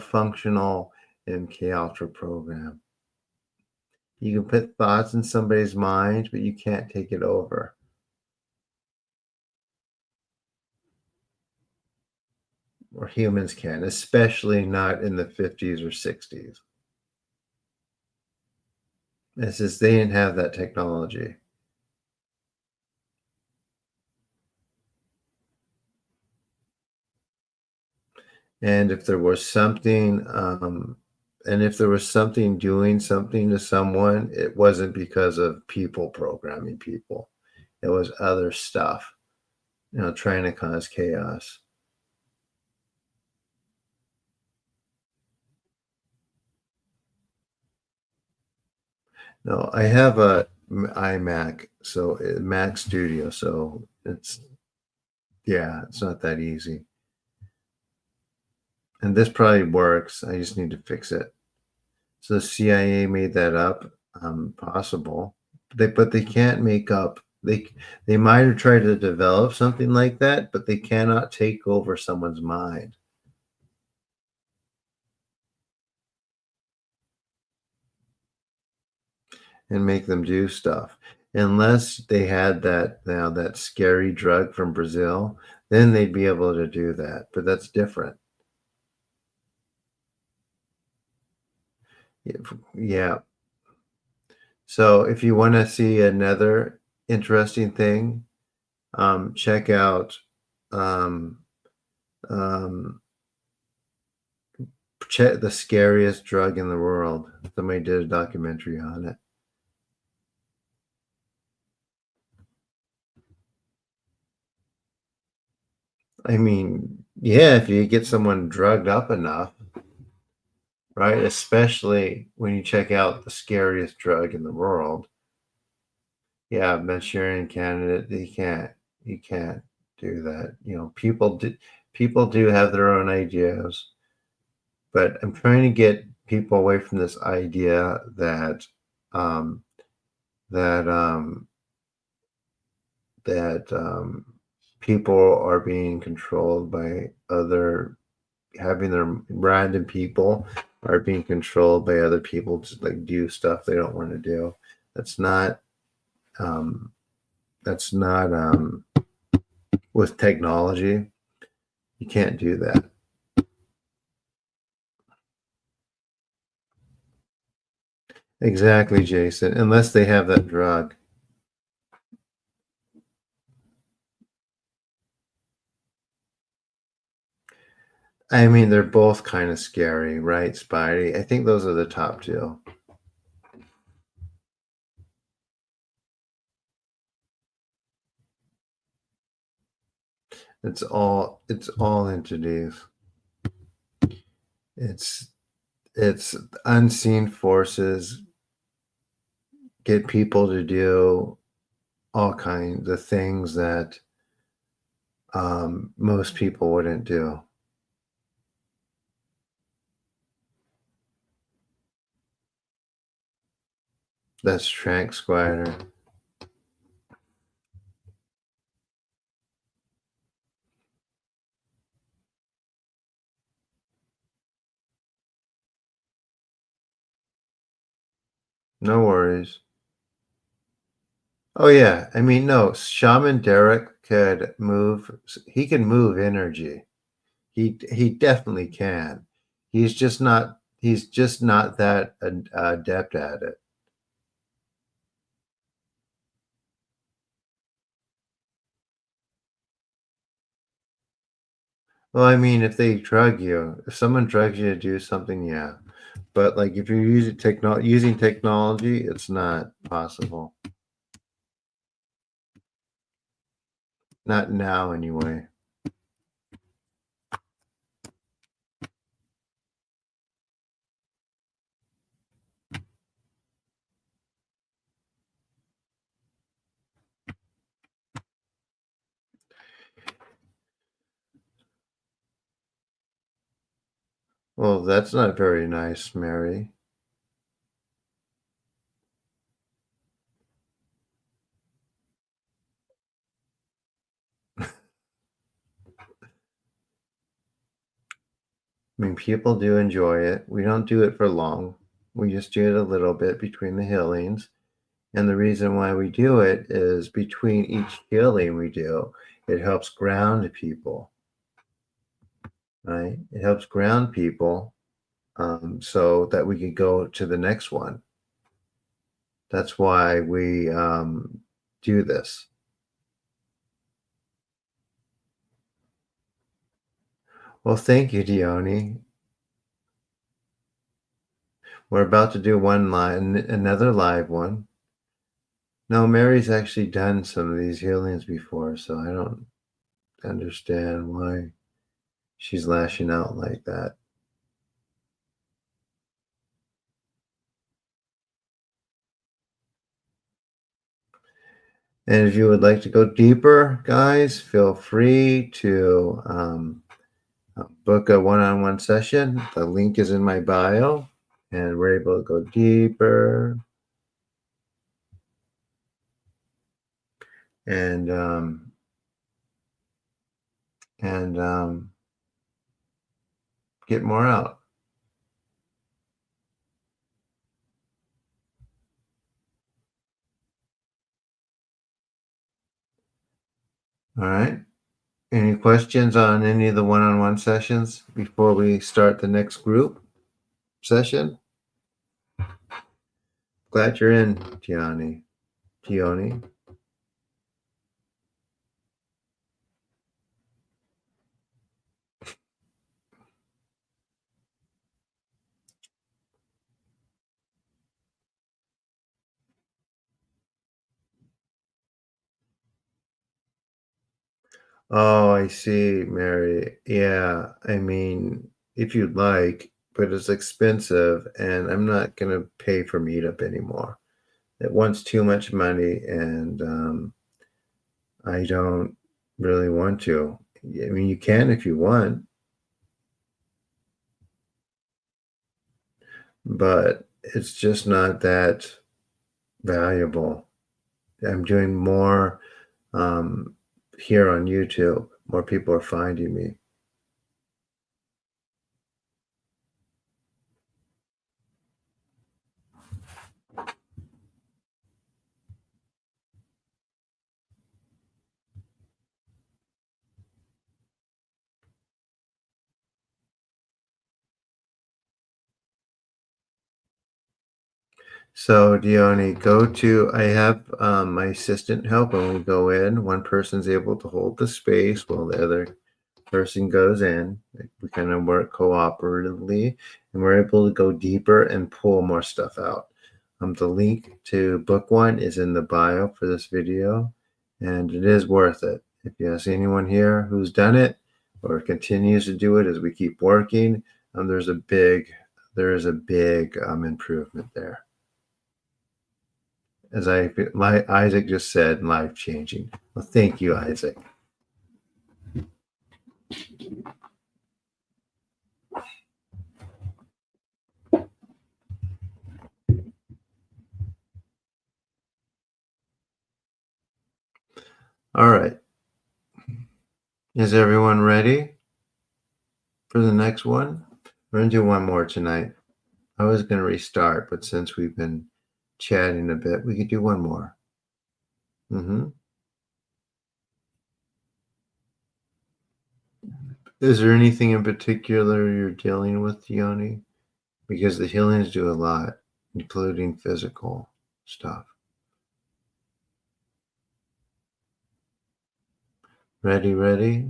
functional MK Ultra program. You can put thoughts in somebody's mind, but you can't take it over. Or humans can, especially not in the 50s or 60s. It's just they didn't have that technology. And if there was something And if there was something doing something to someone, it wasn't because of people programming people. It was other stuff, trying to cause chaos. No, I have a iMac, so Mac Studio, so it's not that easy. And this probably works. I just need to fix it. So the CIA made that up, possible. But they can't make up. They might have tried to develop something like that, but they cannot take over someone's mind and make them do stuff. Unless they had that scary drug from Brazil, then they'd be able to do that. But that's different. Yeah. So if you want to see another interesting thing, check out um, um, check the scariest drug in the world. Somebody did a documentary on it. I mean, yeah, if you get someone drugged up enough, right? Especially when you check out the scariest drug in the world. Yeah, Manchurian candidate, you can't do that. People do have their own ideas, but I'm trying to get people away from this idea um, that that people are being controlled by other having their random people are being controlled by other people to like do stuff they don't want to do. That's not um, that's not with technology. You can't do that. Exactly, Jason. Unless they have that drug. I mean, they're both kind of scary, right, Spidey? I think those are the top two. It's all entities. It's it's unseen forces get people to do all kinds of things that most people wouldn't do. That's Trank Squatter. No worries. Oh yeah, I mean, no, Shaman Derek could move. He can move energy. He definitely can. He's just not that adept at it. Well, I mean, if someone drugs you to do something, yeah. But like if you're using technology, it's not possible. Not now anyway. Well, that's not very nice, Mary. I mean, people do enjoy it. We don't do it for long. We just do it a little bit between the healings. And the reason why we do it is between each healing we do, it helps ground people, right? It helps ground people so that we can go to the next one. That's why we do this. Well, thank you, Dione. We're about to do another live one. No, Mary's actually done some of these healings before, so I don't understand why she's lashing out like that. And if you would like to go deeper, guys, feel free to book a one-on-one session. The link is in my bio, and we're able to go deeper and get more out. All right. Any questions on any of the one-on-one sessions before we start the next group session? Glad you're in, Tioni. Oh, I see, Mary. Yeah, I mean, if you'd like, but it's expensive, and I'm not gonna pay for meetup anymore. It wants too much money, and I don't really want to. I mean, you can if you want, but it's just not that valuable. I'm doing more here on YouTube. More people are finding me. So, Dione, I have my assistant help when we go in. One person's able to hold the space while the other person goes in. We kind of work cooperatively, and we're able to go deeper and pull more stuff out. The link to book one is in the bio for this video, and it is worth it. If you see anyone here who's done it or continues to do it as we keep working, there is a big improvement there. As Isaac just said, life changing. Well, thank you, Isaac. All right. Is everyone ready for the next one? We're going to do one more tonight. I was going to restart, but since we've been chatting a bit, we could do one more. Is there anything in particular you're dealing with, Yoni? Because the healings do a lot, including physical stuff. Ready?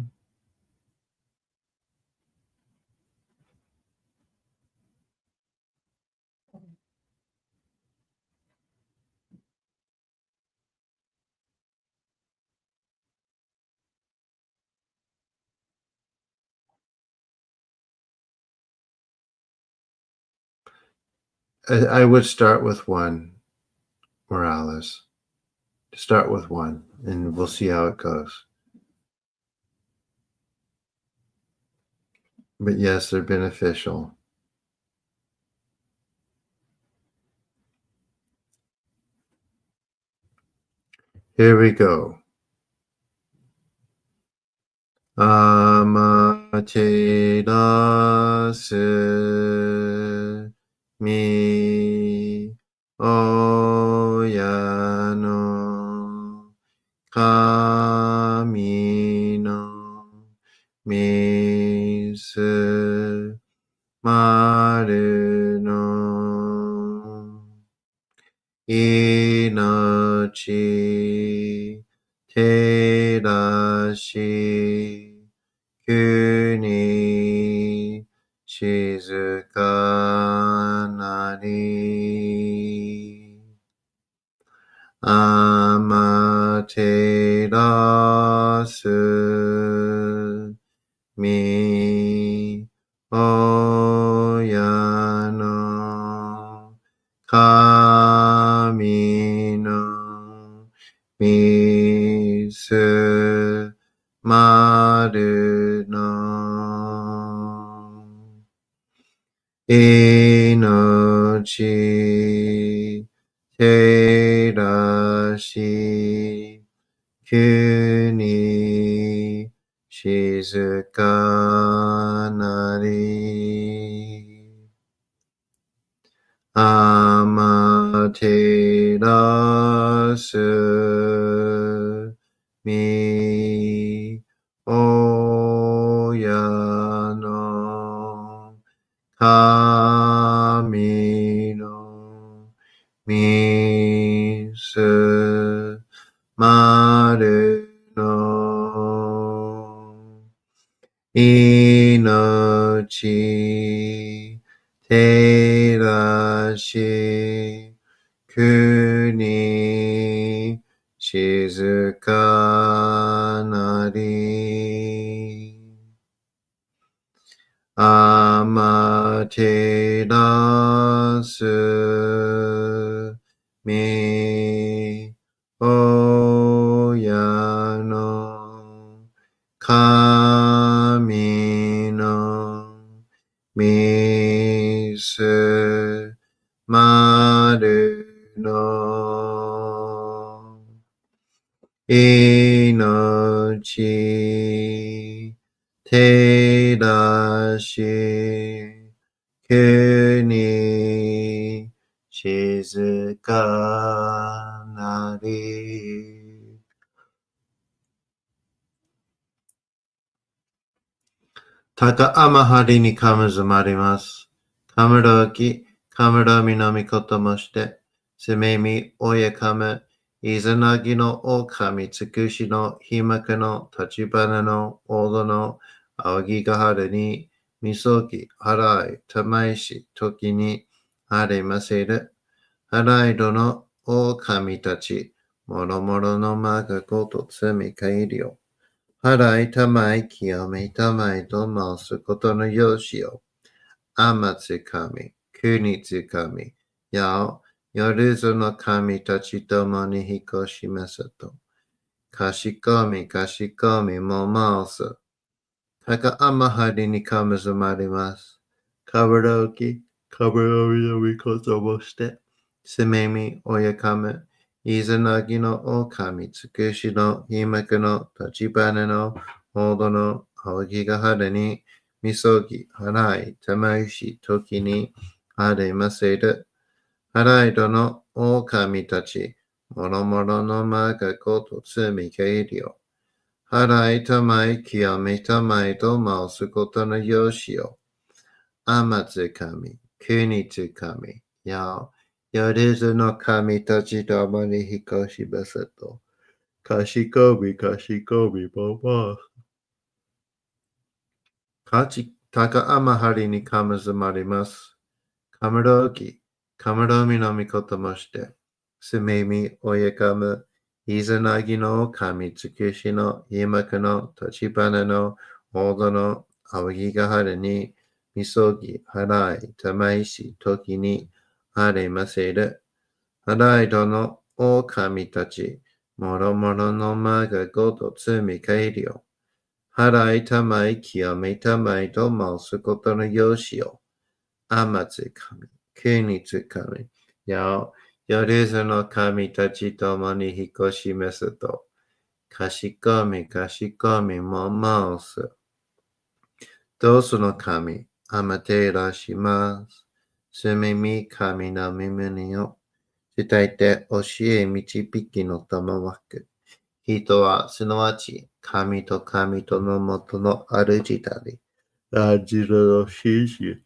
I would start with one, Morales. Start with one, and we'll see how it goes. But yes, they're beneficial. Here we go. Amaterasu mi oyano kami no mizu maru no inochi terashi kuni shizuka nari らすみおやの神のみすまるの命照らし国静かなりアマテラスミおやの神のみすまるの命照らし国静かなりアマテラスミおやの神のみすまるの命照らし国静かなり高天張にかむずまります。かむろき、かむろみのみこともして、すめみおやかむ、いざなぎのおかみつくしのひまくの立花のおどのあぎがはるに、みそぎ、はらい、たまいし、ときに、あれませる。はらいどのおかみたち、もろもろのまがごとつみかいりよ。はらいたまいきよめたまいと申すことのよしよ。あまつかみ、くにつかみ、やお、よるぞの神たちともにひこしますと。かしこみも申す。たかあまはりにかむずまります。かぶろき、かぶろみのみこともして、すめみおやかむ。いざなぎのおかみつくしのひまくの立花のほどの青木がはるにみそぎはらいたまいしときにあれませる。はらいどのおかみたちもろもろのまがことつみけいりよ。はらいたまいきよめたまいと申すことのよしよ。あまつかみ、くにつかみ、やよりずの神たちともにひこしますと。かしこみもま。かち、たかあまはりにかむずまります。かむろき、かむろみのみこともして。すめみおやかむ。いざなぎの神つくしのいまくの立花のほどの青木がはるにみそぎはらいたまいしときにあれませる。はらいどのお神たちもろもろのまがごとつみかえりよ。はらいたまいきよめたまいと申すことのよしよ。あまつかみ、くにつかみ、やお、よるずの神たちともにひこしますと。かしこみも申す。どうすの神、あまてらします。すみみ神の耳にを伝えて教え導きの玉枠。人はすなわち神とのもとの主たり。感じるの真摯。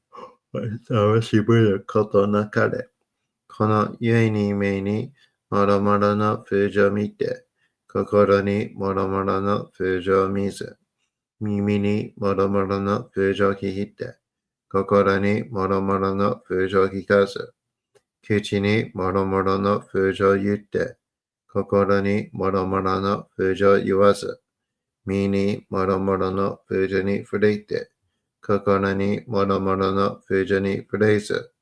楽しむることなかれ。このゆえに目にもろもろの風情を見て、心にもろもろの風情を見ず、耳にもろもろの風情を聞いて、心にもろもろの風情を聞かず、口にもろもろの風情を言って、心にもろもろの風情言わず、身にもろもろの風情に触れて、心にもろもろの風情に触れず、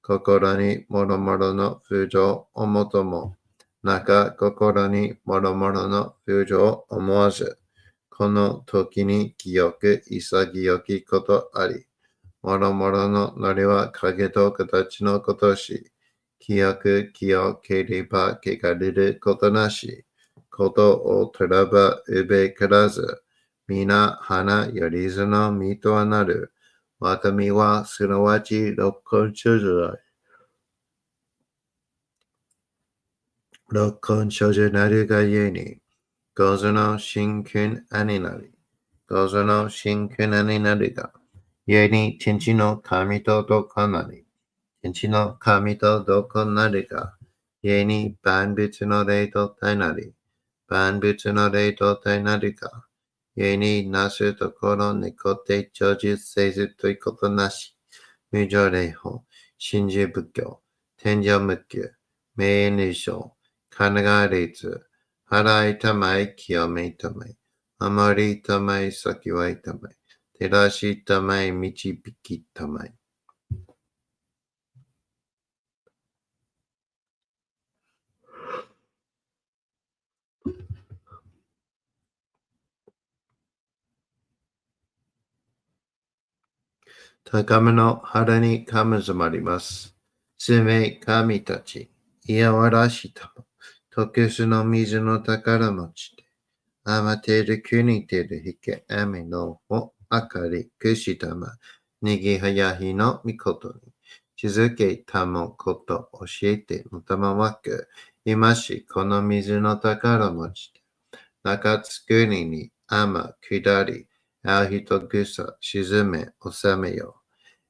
心にもろもろの風情をもとも、中心にもろもろの風情を思わず、この時に清く潔きことあり、もろもろのなりは影と形のことし、清く清ければ汚れることなし、ことをとらばうべからず、皆花よりずの実とはなる。わたみはすなわち六根所在。六根所在なるがゆえに、五図の真君あになり、五図の真君あになるが、ゆえに天地の神とどこなり、天地の神とどこなるが、ゆえに万物の霊と体なり、万物の霊と体なるが、ゆえになすところにこって長寿せずということなし、無常霊法、真珠仏教、天上無休、名演理想、神奈川律、払いたまい、清めたまい、守りたまい、先はいたまい、照らしたまい、導きたまい。高めの腹にかむずまります。すめ神たち、いやわらしたも、特殊の水の宝持ちで、あまてる国てるひけ雨のほ、あかりくしたま、にぎはやひのみことに、続けたもこと教えてのたまわく、今しこの水の宝持ちで、中つくにに雨下り、あひとぐさ沈め収めよ。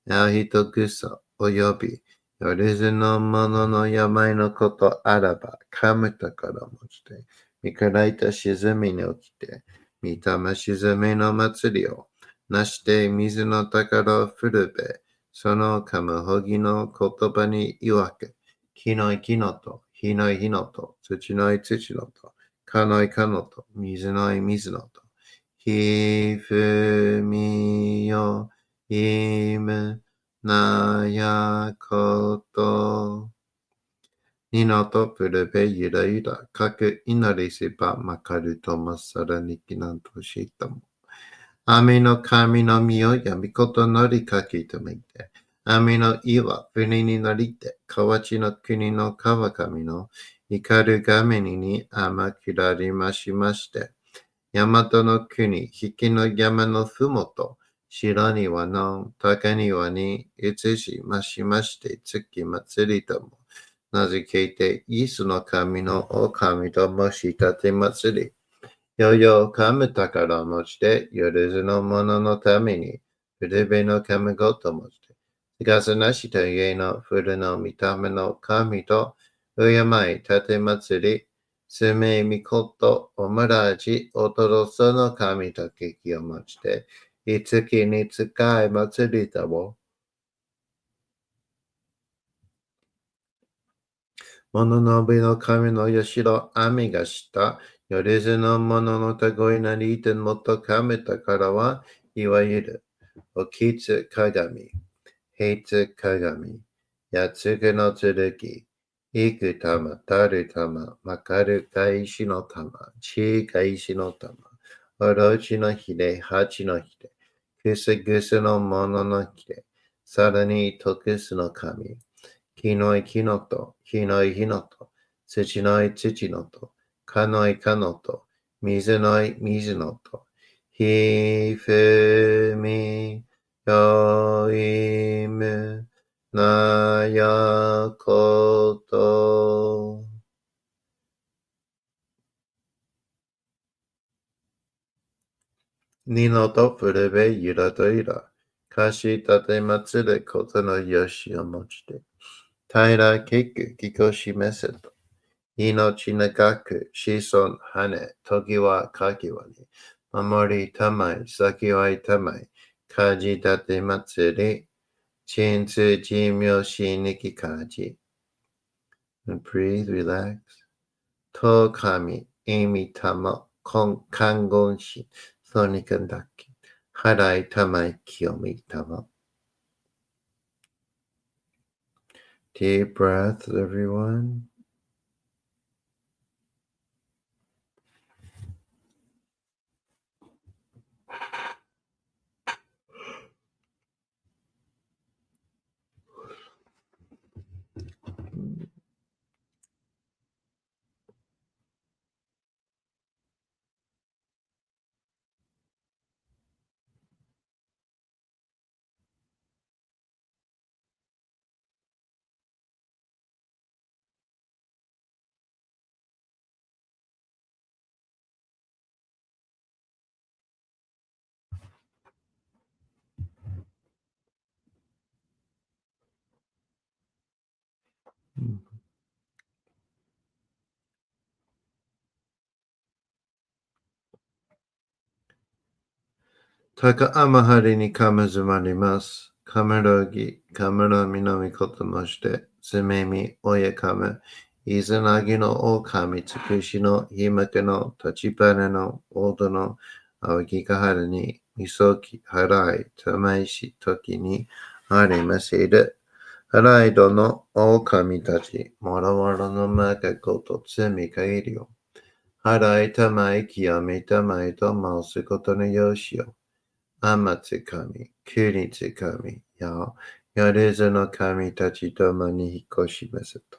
あひとぐさおよび、よりずのものの病のことあらば、かむたからもして、見からいた沈みに起きて、見たま沈みの祭りを、なして水の宝を振るべ、そのかむほぎの言葉に曰く、木の木のと、火の火のと、土の土のと、かのかのと、水の水のと、ひふみよ、いむなやこと。にのとプルベゆらゆら、かく祈りせばまかるとまさらにきなんとしたも。雨の神の実をやみことのりかけとめて、雨の岩、船に乗りて、河内の国の川上の怒るがめに天下りましまして、大和の国、引きの山のふもと、白庭の高庭に移しましまして、月祭りとも、名付けて、イスの神のお神と申し立て祭り、よよかむ宝持ちで、よるずの者のために、古べの神ごと持ちて、すがすなしと家の古の見た目の神と、敬い立て祭り、すめみこと、おむらじ、おとろその神とけきを持ちて、いつきに使い祭りとも、物の上の神のよしろ、網がした、よりずの者のたごいなりいてもっとかめたからは、いわゆる、おきつ鏡、へつ鏡、やつぐの剣、いく玉、たる玉、まかる返しの玉、ち返しの玉、おろちのひれ、八のひれ、くすぐすのもののひれ、さらに特すの神、木のい木のと、火のい火のと、土のい土のと、かのいかのと、水のい水のと、ひふみよいむなやこと。にのとふるべゆらとゆら、かしたてまつることのよしをもちて、平らけくきこしめせと。命長く子孫羽、時はかきわに、守りたまい、先はいたまい、かじたて祭り、鎮痛寿命しにきかじ。And breathe, relax. と神、意味たま、観言し、そにかんだっけ。払いたまい清みたま。Deep breaths, everyone. Mm. 高天晴にかむずまります。かむろぎ、かむろみのみこともして、つめみ、おやかむ、いずなぎのおかみつくしのひまけの立ちぱねのおどのあわぎかはるに、みそき、はらい、たまいし、ときに、ありませる。はらいどのおかみたち、もろもろのまかことつみかいりよ。はらいたまいきやみたまいとまうすことのよしよ。天津神、国津神、夜ずの神たちともに引っ越しますと。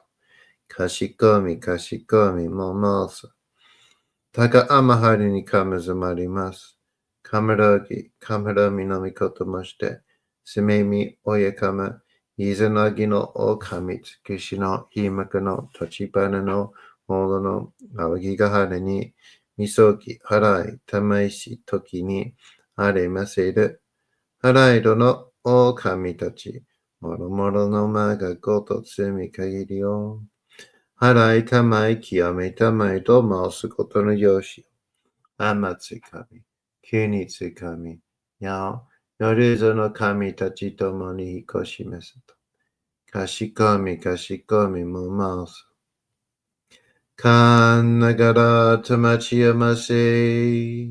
かしこみ、かしこみ、も申す。高天晴にかむずまります。かむろぎ、かむろみのみこともして、すめみ、おやかむ、いずなぎのおかみつくしのひまくの立ちばなのもののあわぎがはれに、みそき、はらい、たまいし、ときに、あれませる。払いどの狼たち、もろもろの間がごと積み限りよ。払いたまい清めたまいと申すことのよし。天つかみ、国つかみ、夜ぞの神たちともに引っ越しますと。かしこみかしこみも申す。かんながらとまちやませ。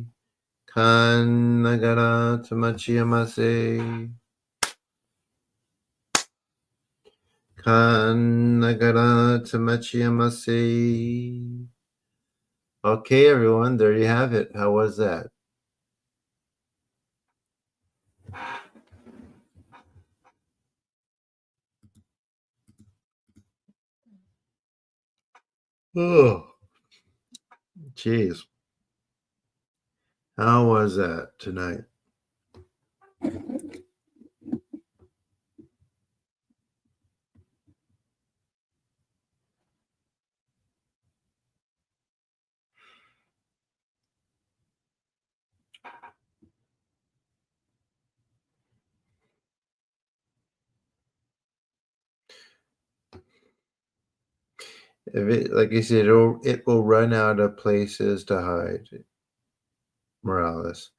かんながらとまちやませ。Kanagara Tamachiyamase. Okay, everyone, there you have it. How was that? Oh, jeez. How was that tonight? Like I said, it will run out of places to hide, Morales.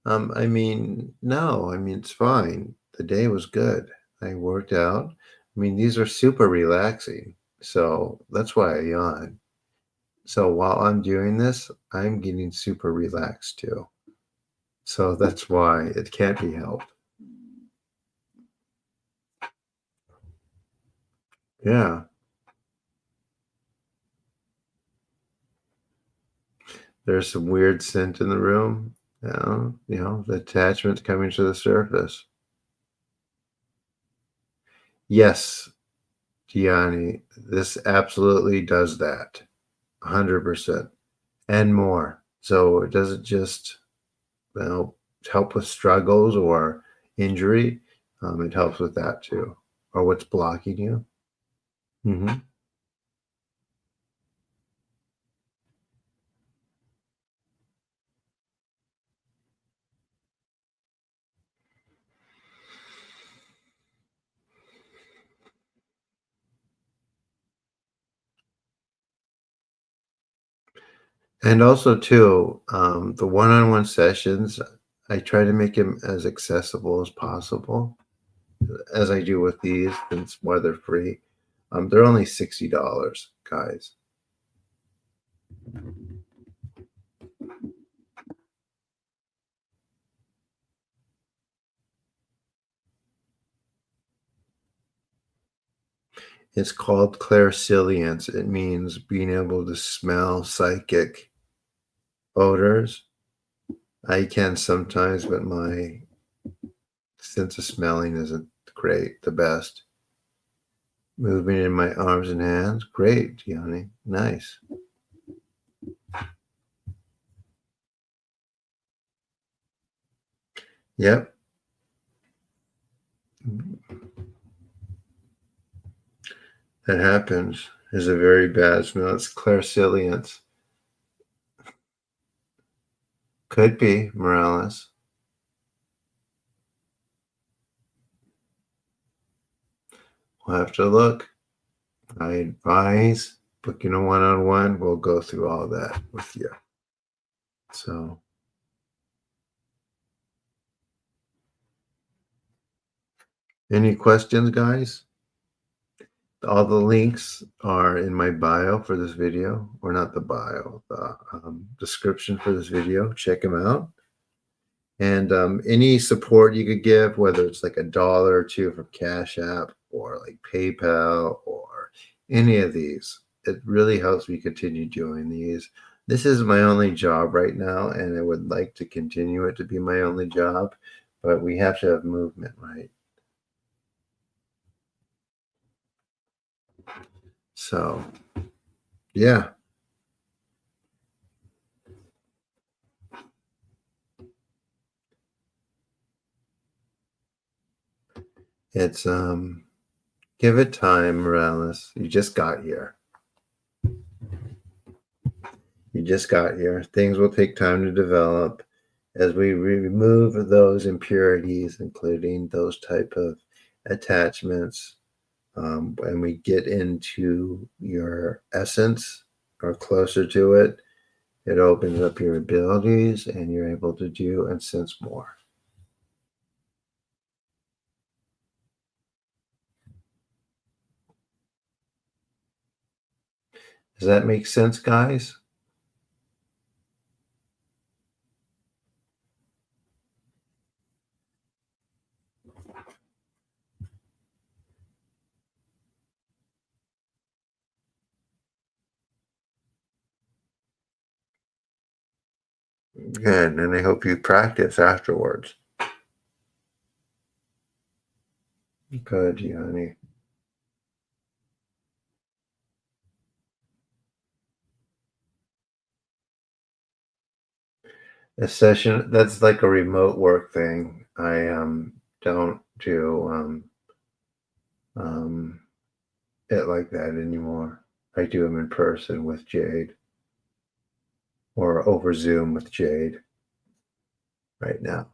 No, it's fine. The day was good. I worked out. These are super relaxing. So that's why I yawn. So while I'm doing this, I'm getting super relaxed too. So that's why it can't be helped. Yeah. There's some weird scent in the room. The attachment's coming to the surface. Yes, Gianni, this absolutely does that. 100%. And more. So it doesn't just help with struggles or injury. It helps with that too. Or what's blocking you. Mm-hmm. And also too, the one-on-one sessions, I try to make them as accessible as possible, as I do with these, since why they're free. They're only $60, guys. It's called clairsilience. It means being able to smell psychic odors. I can sometimes, but my sense of smelling isn't great, the best. Moving in my arms and hands. Great, Gianni. Nice. Yep. That happens. It's a very bad smell. It's clairsilience. Could be Morales. We'll have to look. I advise booking a one-on-one. We'll go through all that with you. So, any questions, guys? All the links are in my bio for this video, or not the bio, the description for this video. Check them out. And any support you could give, whether it's like $1 or $2 from Cash App or like PayPal or any of these, it really helps me continue doing these. This is my only job right now, and I would like to continue it to be my only job, but we have to have movement, right? So, yeah. It's give it time, Morales. You just got here. You just got here. Things will take time to develop as we remove those impurities, including those type of attachments, and we get into your essence or closer to it. It opens up your abilities, and you're able to do and sense more. Does that make sense, guys? Good, and I hope you practice afterwards. Good, honey. A session that's like a remote work thing. I don't do it like that anymore. I do them in person with Jade or over Zoom with Jade right now.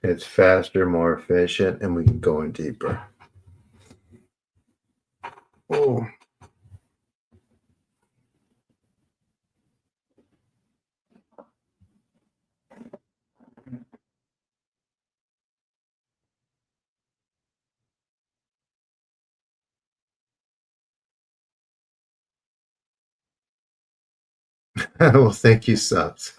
It's faster, more efficient, and we can go in deeper. Oh. Well, thank you, subs.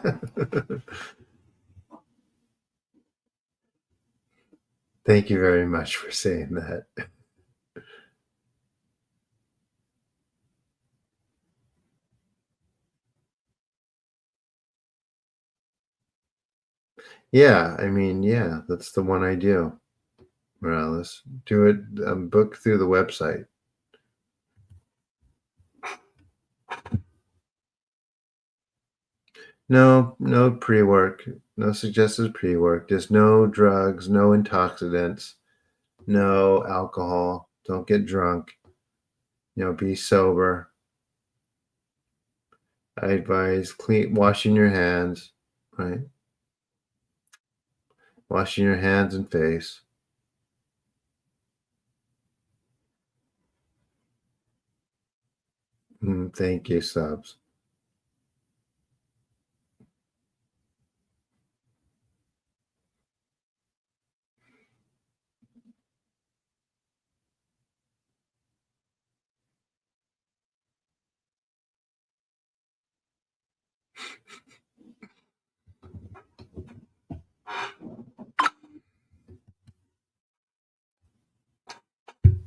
Thank you very much for saying that. Yeah, I mean, yeah, that's the one I do, Morales. Do it, book through the website. No pre-work, no suggested pre-work. There's no drugs, no intoxicants, no alcohol. Don't get drunk. Be sober. I advise washing your hands, right? Washing your hands and face. Thank you, subs.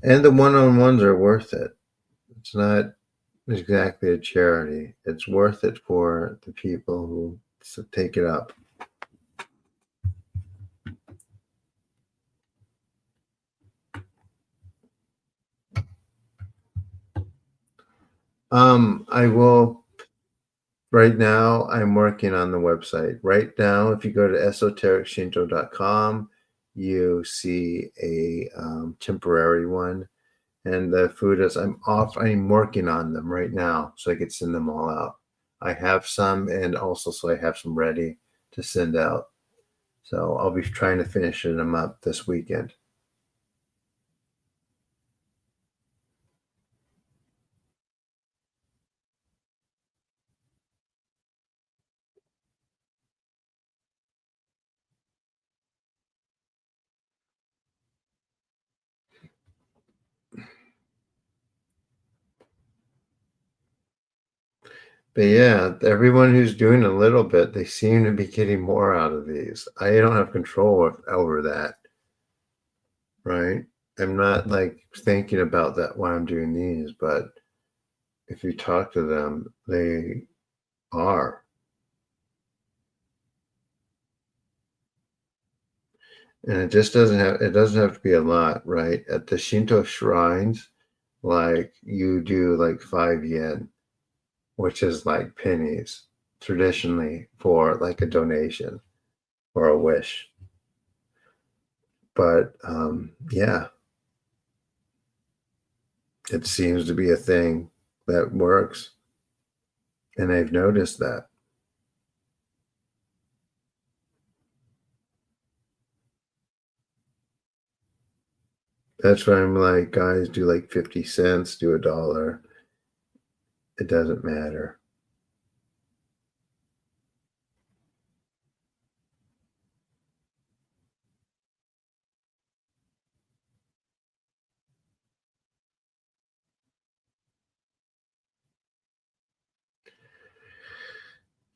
And the one-on-ones are worth it. It's not exactly a charity. It's worth it for the people who take it up. I will. Right now, I'm working on the website. Right now, if you go to esotericshinto.com, you see a temporary one. And the food is, I'm working on them right now so I could send them all out. I have some, and also so I have some ready to send out. So I'll be trying to finish them up this weekend. But yeah, everyone who's doing a little bit, they seem to be getting more out of these. I don't have control over that, right? I'm not like thinking about that while I'm doing these, but if you talk to them, they are. And it just doesn't have to be a lot, right? At the Shinto shrines, like you do like 5 yen, which is like pennies traditionally for like a donation or a wish. But yeah, it seems to be a thing that works. And I've noticed that. That's why I'm like, guys, do like 50 cents, do $1. It doesn't matter.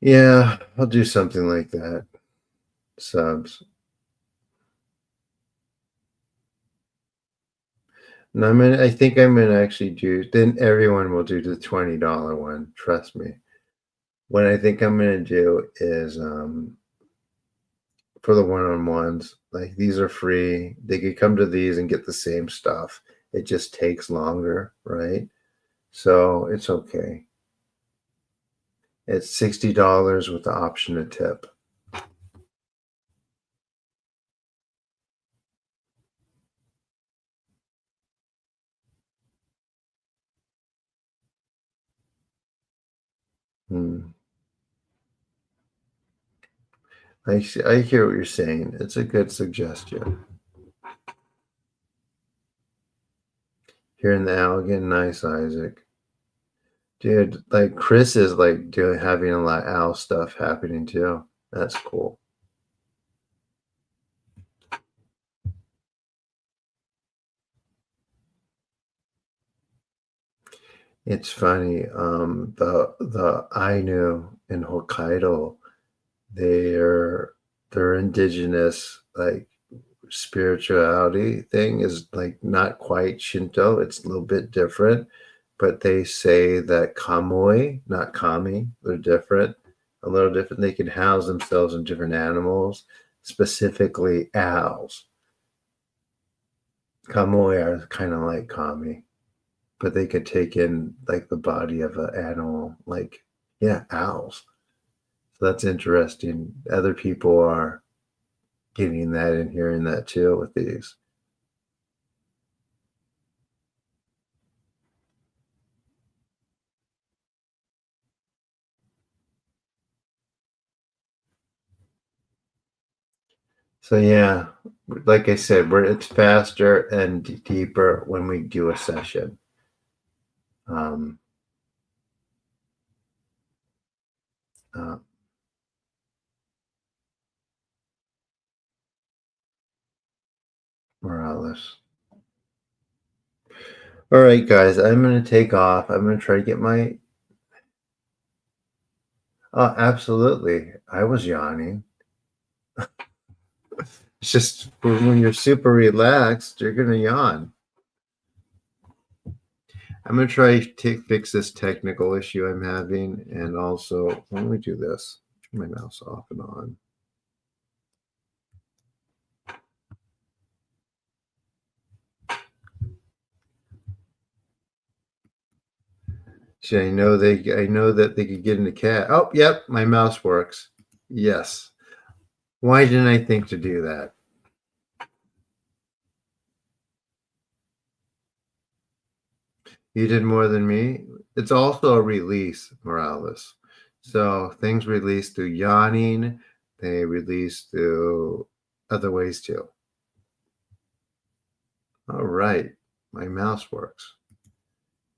Yeah, I'll do something like that. Subs. And I think I'm gonna actually do, then everyone will do the $20 one. Trust me. What I think I'm gonna do is for the one-on-ones, like these are free. They could come to these and get the same stuff. It just takes longer, right? So it's okay. It's $60 with the option to tip. Hmm. I hear what you're saying. It's a good suggestion. Here in the Allegan, nice, Isaac. Dude, like Chris is like doing having a lot of owl stuff happening too. That's cool. It's funny. The Ainu in Hokkaido, their their indigenous like spirituality thing is like not quite Shinto. It's a little bit different, but they say that kamui, not kami, they're different, a little different. They can house themselves in different animals, specifically owls. Kamui are kind of like kami, but they could take in like the body of an animal, like yeah, owls. So that's interesting. Other people are getting that and hearing that too with these. So yeah, like I said, it's faster and deeper when we do a session. Um, uh, Morales. All right, guys, I'm gonna take off. I'm gonna try to get my. Absolutely. I was yawning. It's just when you're super relaxed, you're going to yawn. I'm going to try to fix this technical issue I'm having. And also, let me do this. Turn my mouse off and on. See, I know that they could get into cat. Oh, yep, my mouse works. Yes. Why didn't I think to do that? You did more than me. It's also a release, Morales. So things release through yawning. They release through other ways too. All right. My mouse works.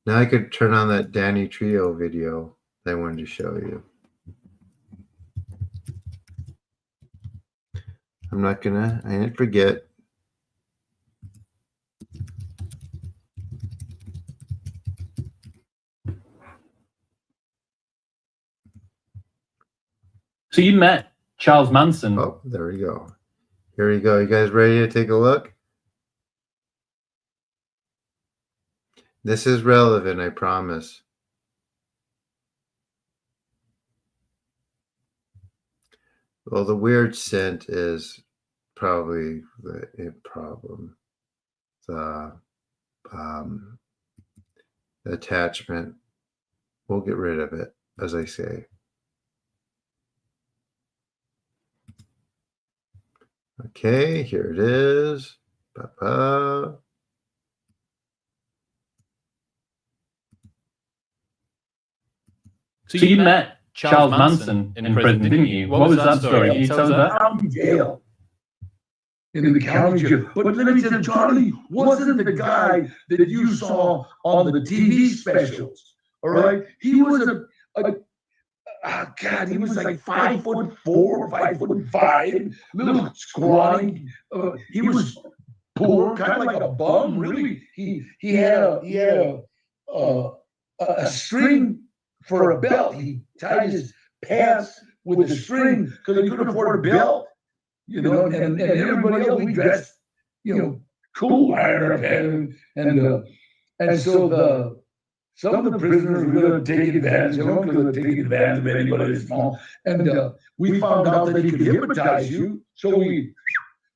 Now I could turn on that Danny Trio video that I wanted to show you. I didn't forget. So you met Charles Manson. Oh, there we go. Here we go. You guys ready to take a look? This is relevant, I promise. Well, the weird scent is probably the problem. The attachment, we'll get rid of it, as I say. Okay, here it is. Ba-ba. So you met Charles Manson in prison, didn't you? What was that story? Can you tell us that? County jail. In the county jail. But let me tell you, Charlie wasn't the guy that you saw on the TV specials. All right? He was he was like 5'4", 5'5", little scrawny. He was poor, kind of like a bum, really. He had a string for a belt. He tied his pants with a string because he couldn't afford a belt. You know, and everybody else, we dressed, cool, and so some of the prisoners were going to take advantage of him because they're taking advantage of anybody that's small. And we found out that he could hypnotize you, so we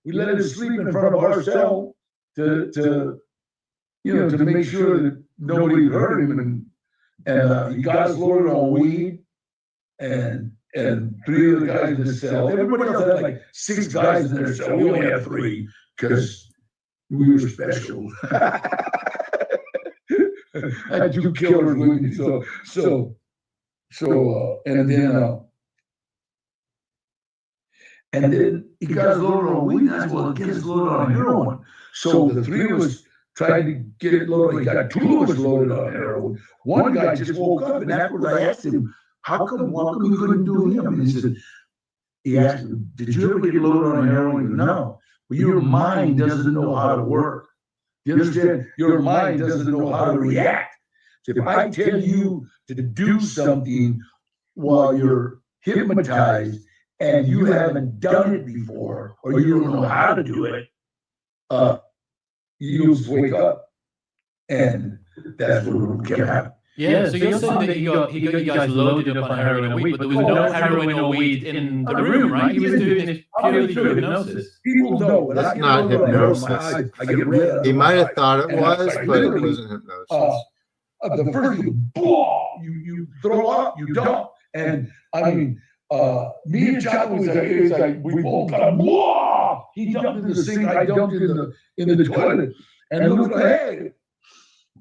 let him sleep in front of our cell to make sure that nobody hurt him. And he got us loaded on weed and 3 other guys in the cell. Everybody else had like 6 guys in their cell. We only had 3 because we were special. I had 2 killers with me. And then he got us loaded on weed. I said, well, get us loaded on heroin. So the 3 of us tried to get it loaded. He got 2 of us loaded on heroin. One guy just woke up, and afterwards I asked him, how come you couldn't do him? And he asked me, did you ever get loaded on heroin? He goes, no. Well, your mind doesn't know how to work. You understand? Your mind doesn't know how to react. So if I tell you to do something while you're hypnotized and you haven't done it before, or you don't know how to do it, you just wake up. And that's what kept happening. Yeah, so you're saying that he got you guys loaded up on heroin and weed, but there was no heroin or weed in the room, right? He was doing this purely through hypnosis. People know. That's not hypnosis. I get red. He might have thought it was, but it wasn't hypnosis. The first thing, blah, you throw up, you dump. And I mean, me and Chaco was like we both got blah. He dumped in the sink, I dumped in the toilet. And look ahead.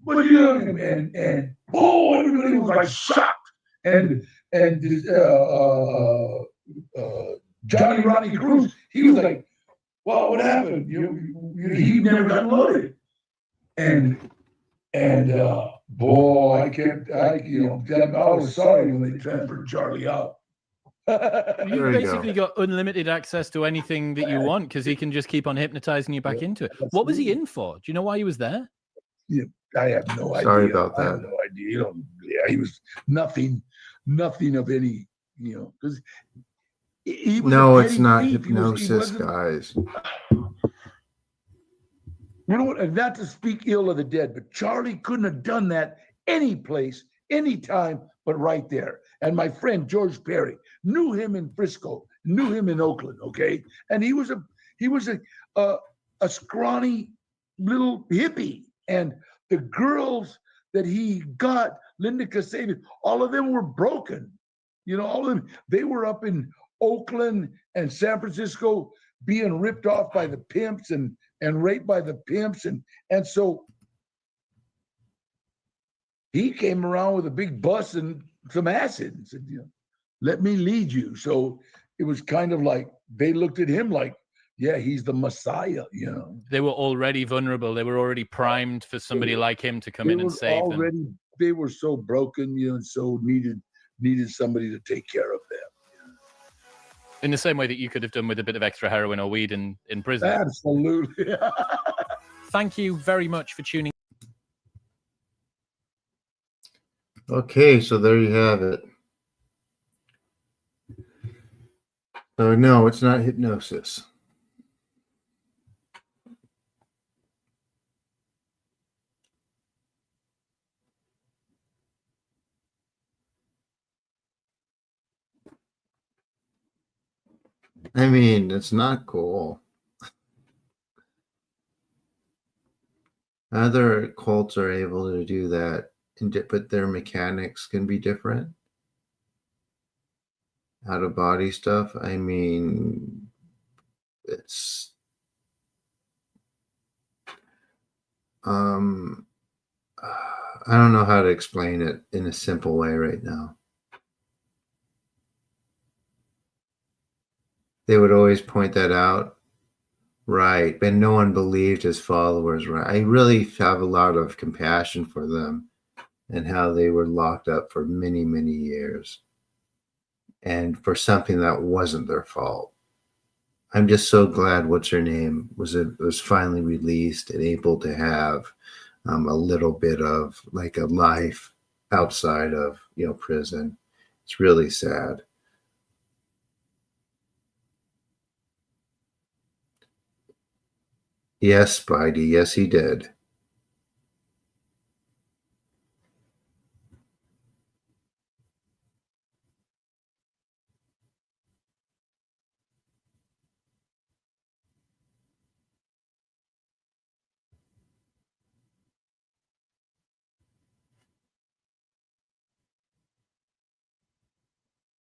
But and oh, everybody was like shocked. And Johnny Ronnie Cruz, he was like, well, what happened? He never got loaded. And boy, I was sorry when they transferred Charlie out. You basically got unlimited access to anything that you want because he can just keep on hypnotizing you back into it. What was he in for? Do you know why he was there? Yeah, I have no idea. Sorry about that. I have no idea. He was nothing of any because he was No, a it's petty not thief. hypnosis, guys. You know what? And not to speak ill of the dead, but Charlie couldn't have done that any place, any time, but right there. And my friend George Perry knew him in Frisco, knew him in Oakland. Okay, and he was a scrawny little hippie, and the girls that he got, Linda Kasabian, all of them were broken. All of them. They were up in Oakland and San Francisco being ripped off by the pimps and raped by the pimps. And so he came around with a big bus and some acid and said, let me lead you. So it was kind of like they looked at him like, yeah, he's the Messiah, They were already vulnerable. They were already primed for somebody like him to come in and save them. They were so broken, and so needed somebody to take care of them. In the same way that you could have done with a bit of extra heroin or weed in prison. Absolutely. Thank you very much for tuning. Okay, so there you have it. So no, it's not hypnosis. I mean, it's not cool. Other cults are able to do that, but their mechanics can be different. Out of body stuff. I mean, it's I don't know how to explain it in a simple way right now. They would always point that out. Right. But no one believed his followers, right? I really have a lot of compassion for them and how they were locked up for many, many years. And for something that wasn't their fault. I'm just so glad what's her name was finally released and able to have a little bit of like a life outside of prison. It's really sad. Yes, Spidey. Yes, he did.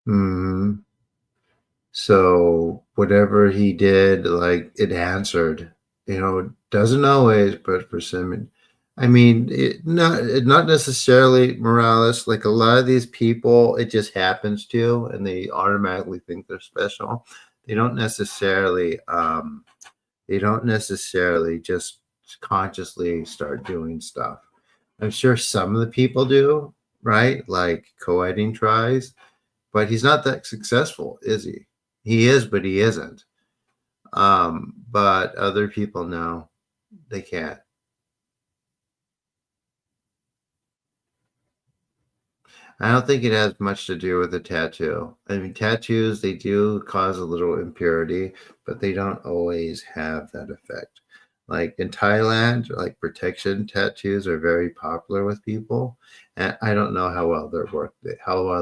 Hmm. So whatever he did, like it answered. Doesn't always, but for some, I mean, not necessarily Morales. Like a lot of these people, it just happens to, and they automatically think they're special. They don't necessarily just consciously start doing stuff. I'm sure some of the people do, right? Like co-editing tries, but he's not that successful, is he? He is, but he isn't. But other people know they can't. I don't think it has much to do with the tattoo. I mean, tattoos, they do cause a little impurity, but they don't always have that effect. Like in Thailand, like protection tattoos are very popular with people. And I don't know how well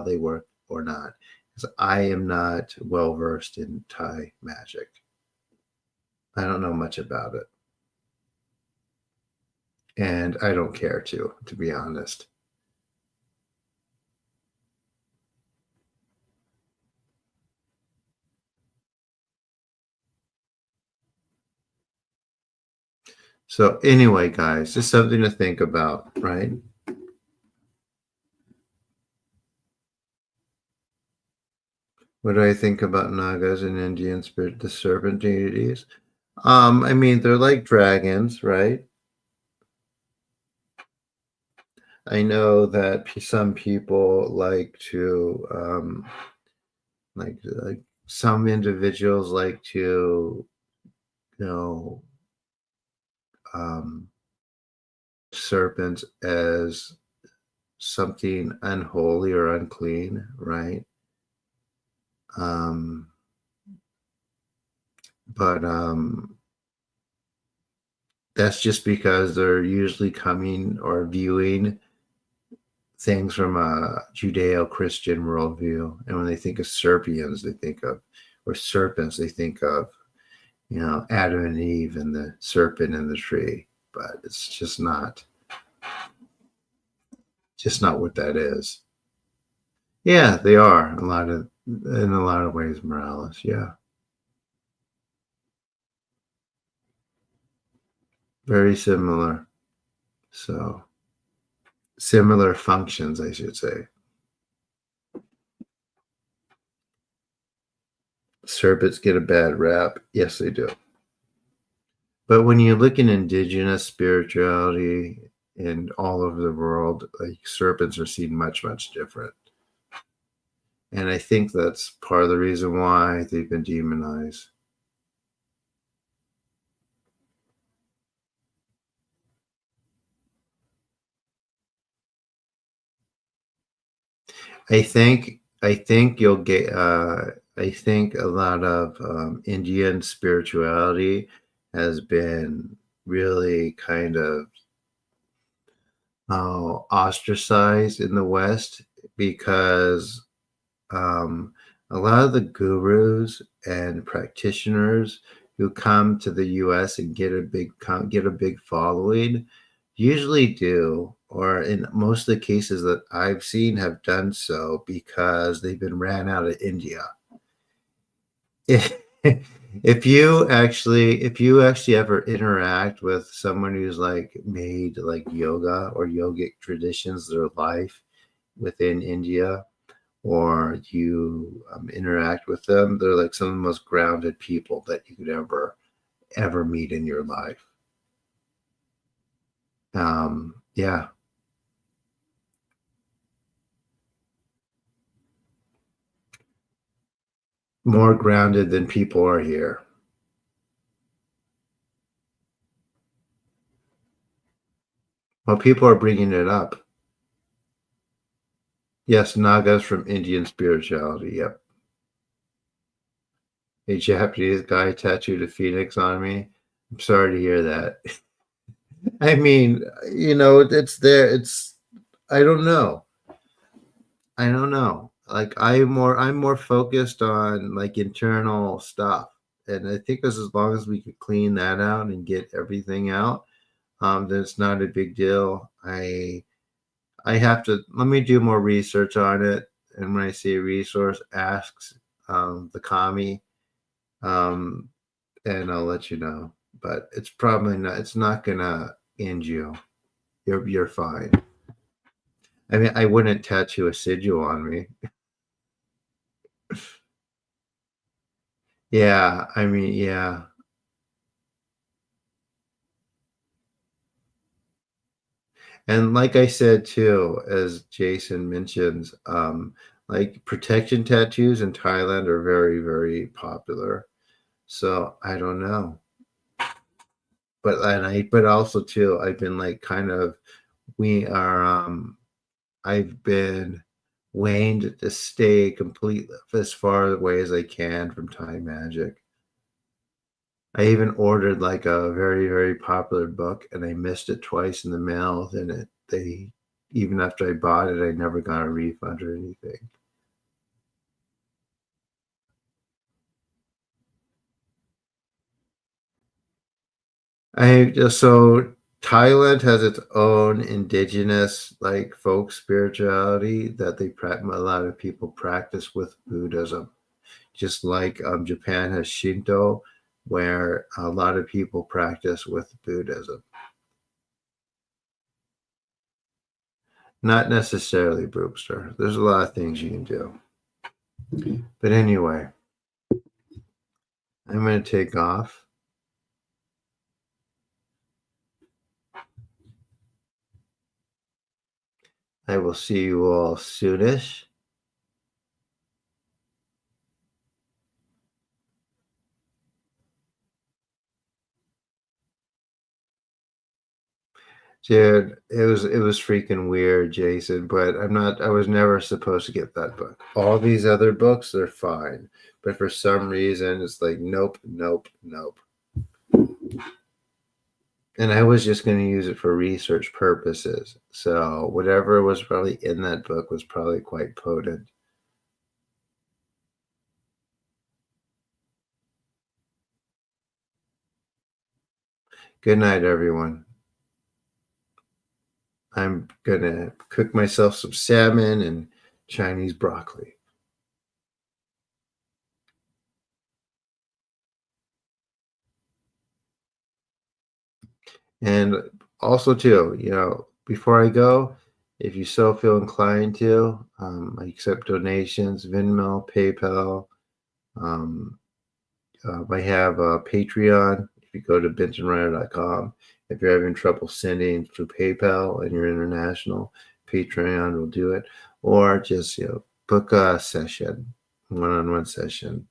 they work or not. Because I am not well versed in Thai magic. I don't know much about it. And I don't care to be honest. So anyway, guys, just something to think about, right? What do I think about Nagas and Indian spirit, the serpent deities? I mean, they're like dragons, right? I know that some people like to, like some individuals like to, serpents as something unholy or unclean, right? But that's just because they're usually coming or viewing things from a Judeo-Christian worldview. And when they think of serpians, they think of, or serpents, they think of, Adam and Eve and the serpent in the tree. But it's just not what that is. Yeah, they are in a lot of ways, Morales. Yeah. Very similar. So similar functions, I should say. Serpents get a bad rap. Yes, they do. But when you look in indigenous spirituality and all over the world, like serpents are seen much, much different. And I think that's part of the reason why they've been demonized. I think you'll get. I think a lot of Indian spirituality has been really kind of ostracized in the West because a lot of the gurus and practitioners who come to the U.S. and get a big following usually do, or in most of the cases that I've seen, have done so because they've been ran out of India. If you actually ever interact with someone who's like made like yoga or yogic traditions their life within India, or you interact with them, they're like some of the most grounded people that you could ever meet in your life. Yeah. More grounded than people are here. Well, people are bringing it up. Yes, Nagas from Indian spirituality. Yep. A Japanese guy tattooed a phoenix on me. I'm sorry to hear that. I mean, it's there. I don't know. Like I'm more focused on like internal stuff. And I think as long as we could clean that out and get everything out, then it's not a big deal. I have to let me do more research on it. And when I say resource, asks the kami, and I'll let you know. But it's probably not. It's not gonna end you. You're fine. I mean, I wouldn't tattoo a sigil on me. Yeah, I mean, yeah. And like I said too, as Jason mentions, like protection tattoos in Thailand are very, very popular. So I don't know. But also too, I've been like we are I've been waned to stay completely as far away as I can from Thai magic. I even ordered like a very, very popular book and I missed it twice in the mail. And even after I bought it, I never got a refund or anything. So Thailand has its own indigenous like folk spirituality that a lot of people practice with Buddhism, just like Japan has Shinto, where a lot of people practice with Buddhism. Not necessarily, Broopster. There's a lot of things you can do. But anyway, I'm going to take off. I will see you all soonish. Dude, it was freaking weird, Jason, but I was never supposed to get that book. All these other books, they're fine. But for some reason, it's like, nope, nope, nope. And I was just going to use it for research purposes. So whatever was probably in that book was probably quite potent. Good night, everyone. I'm going to cook myself some salmon and Chinese broccoli. And also, too, before I go, if you so feel inclined to, I accept donations, Venmo, PayPal. I have a Patreon. If you go to bentonthemage.com, if you're having trouble sending through PayPal and you're international, Patreon will do it. Or just book a session, one-on-one session.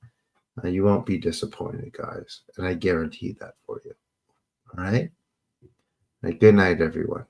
You won't be disappointed, guys, and I guarantee that for you. All right. Good night, everyone.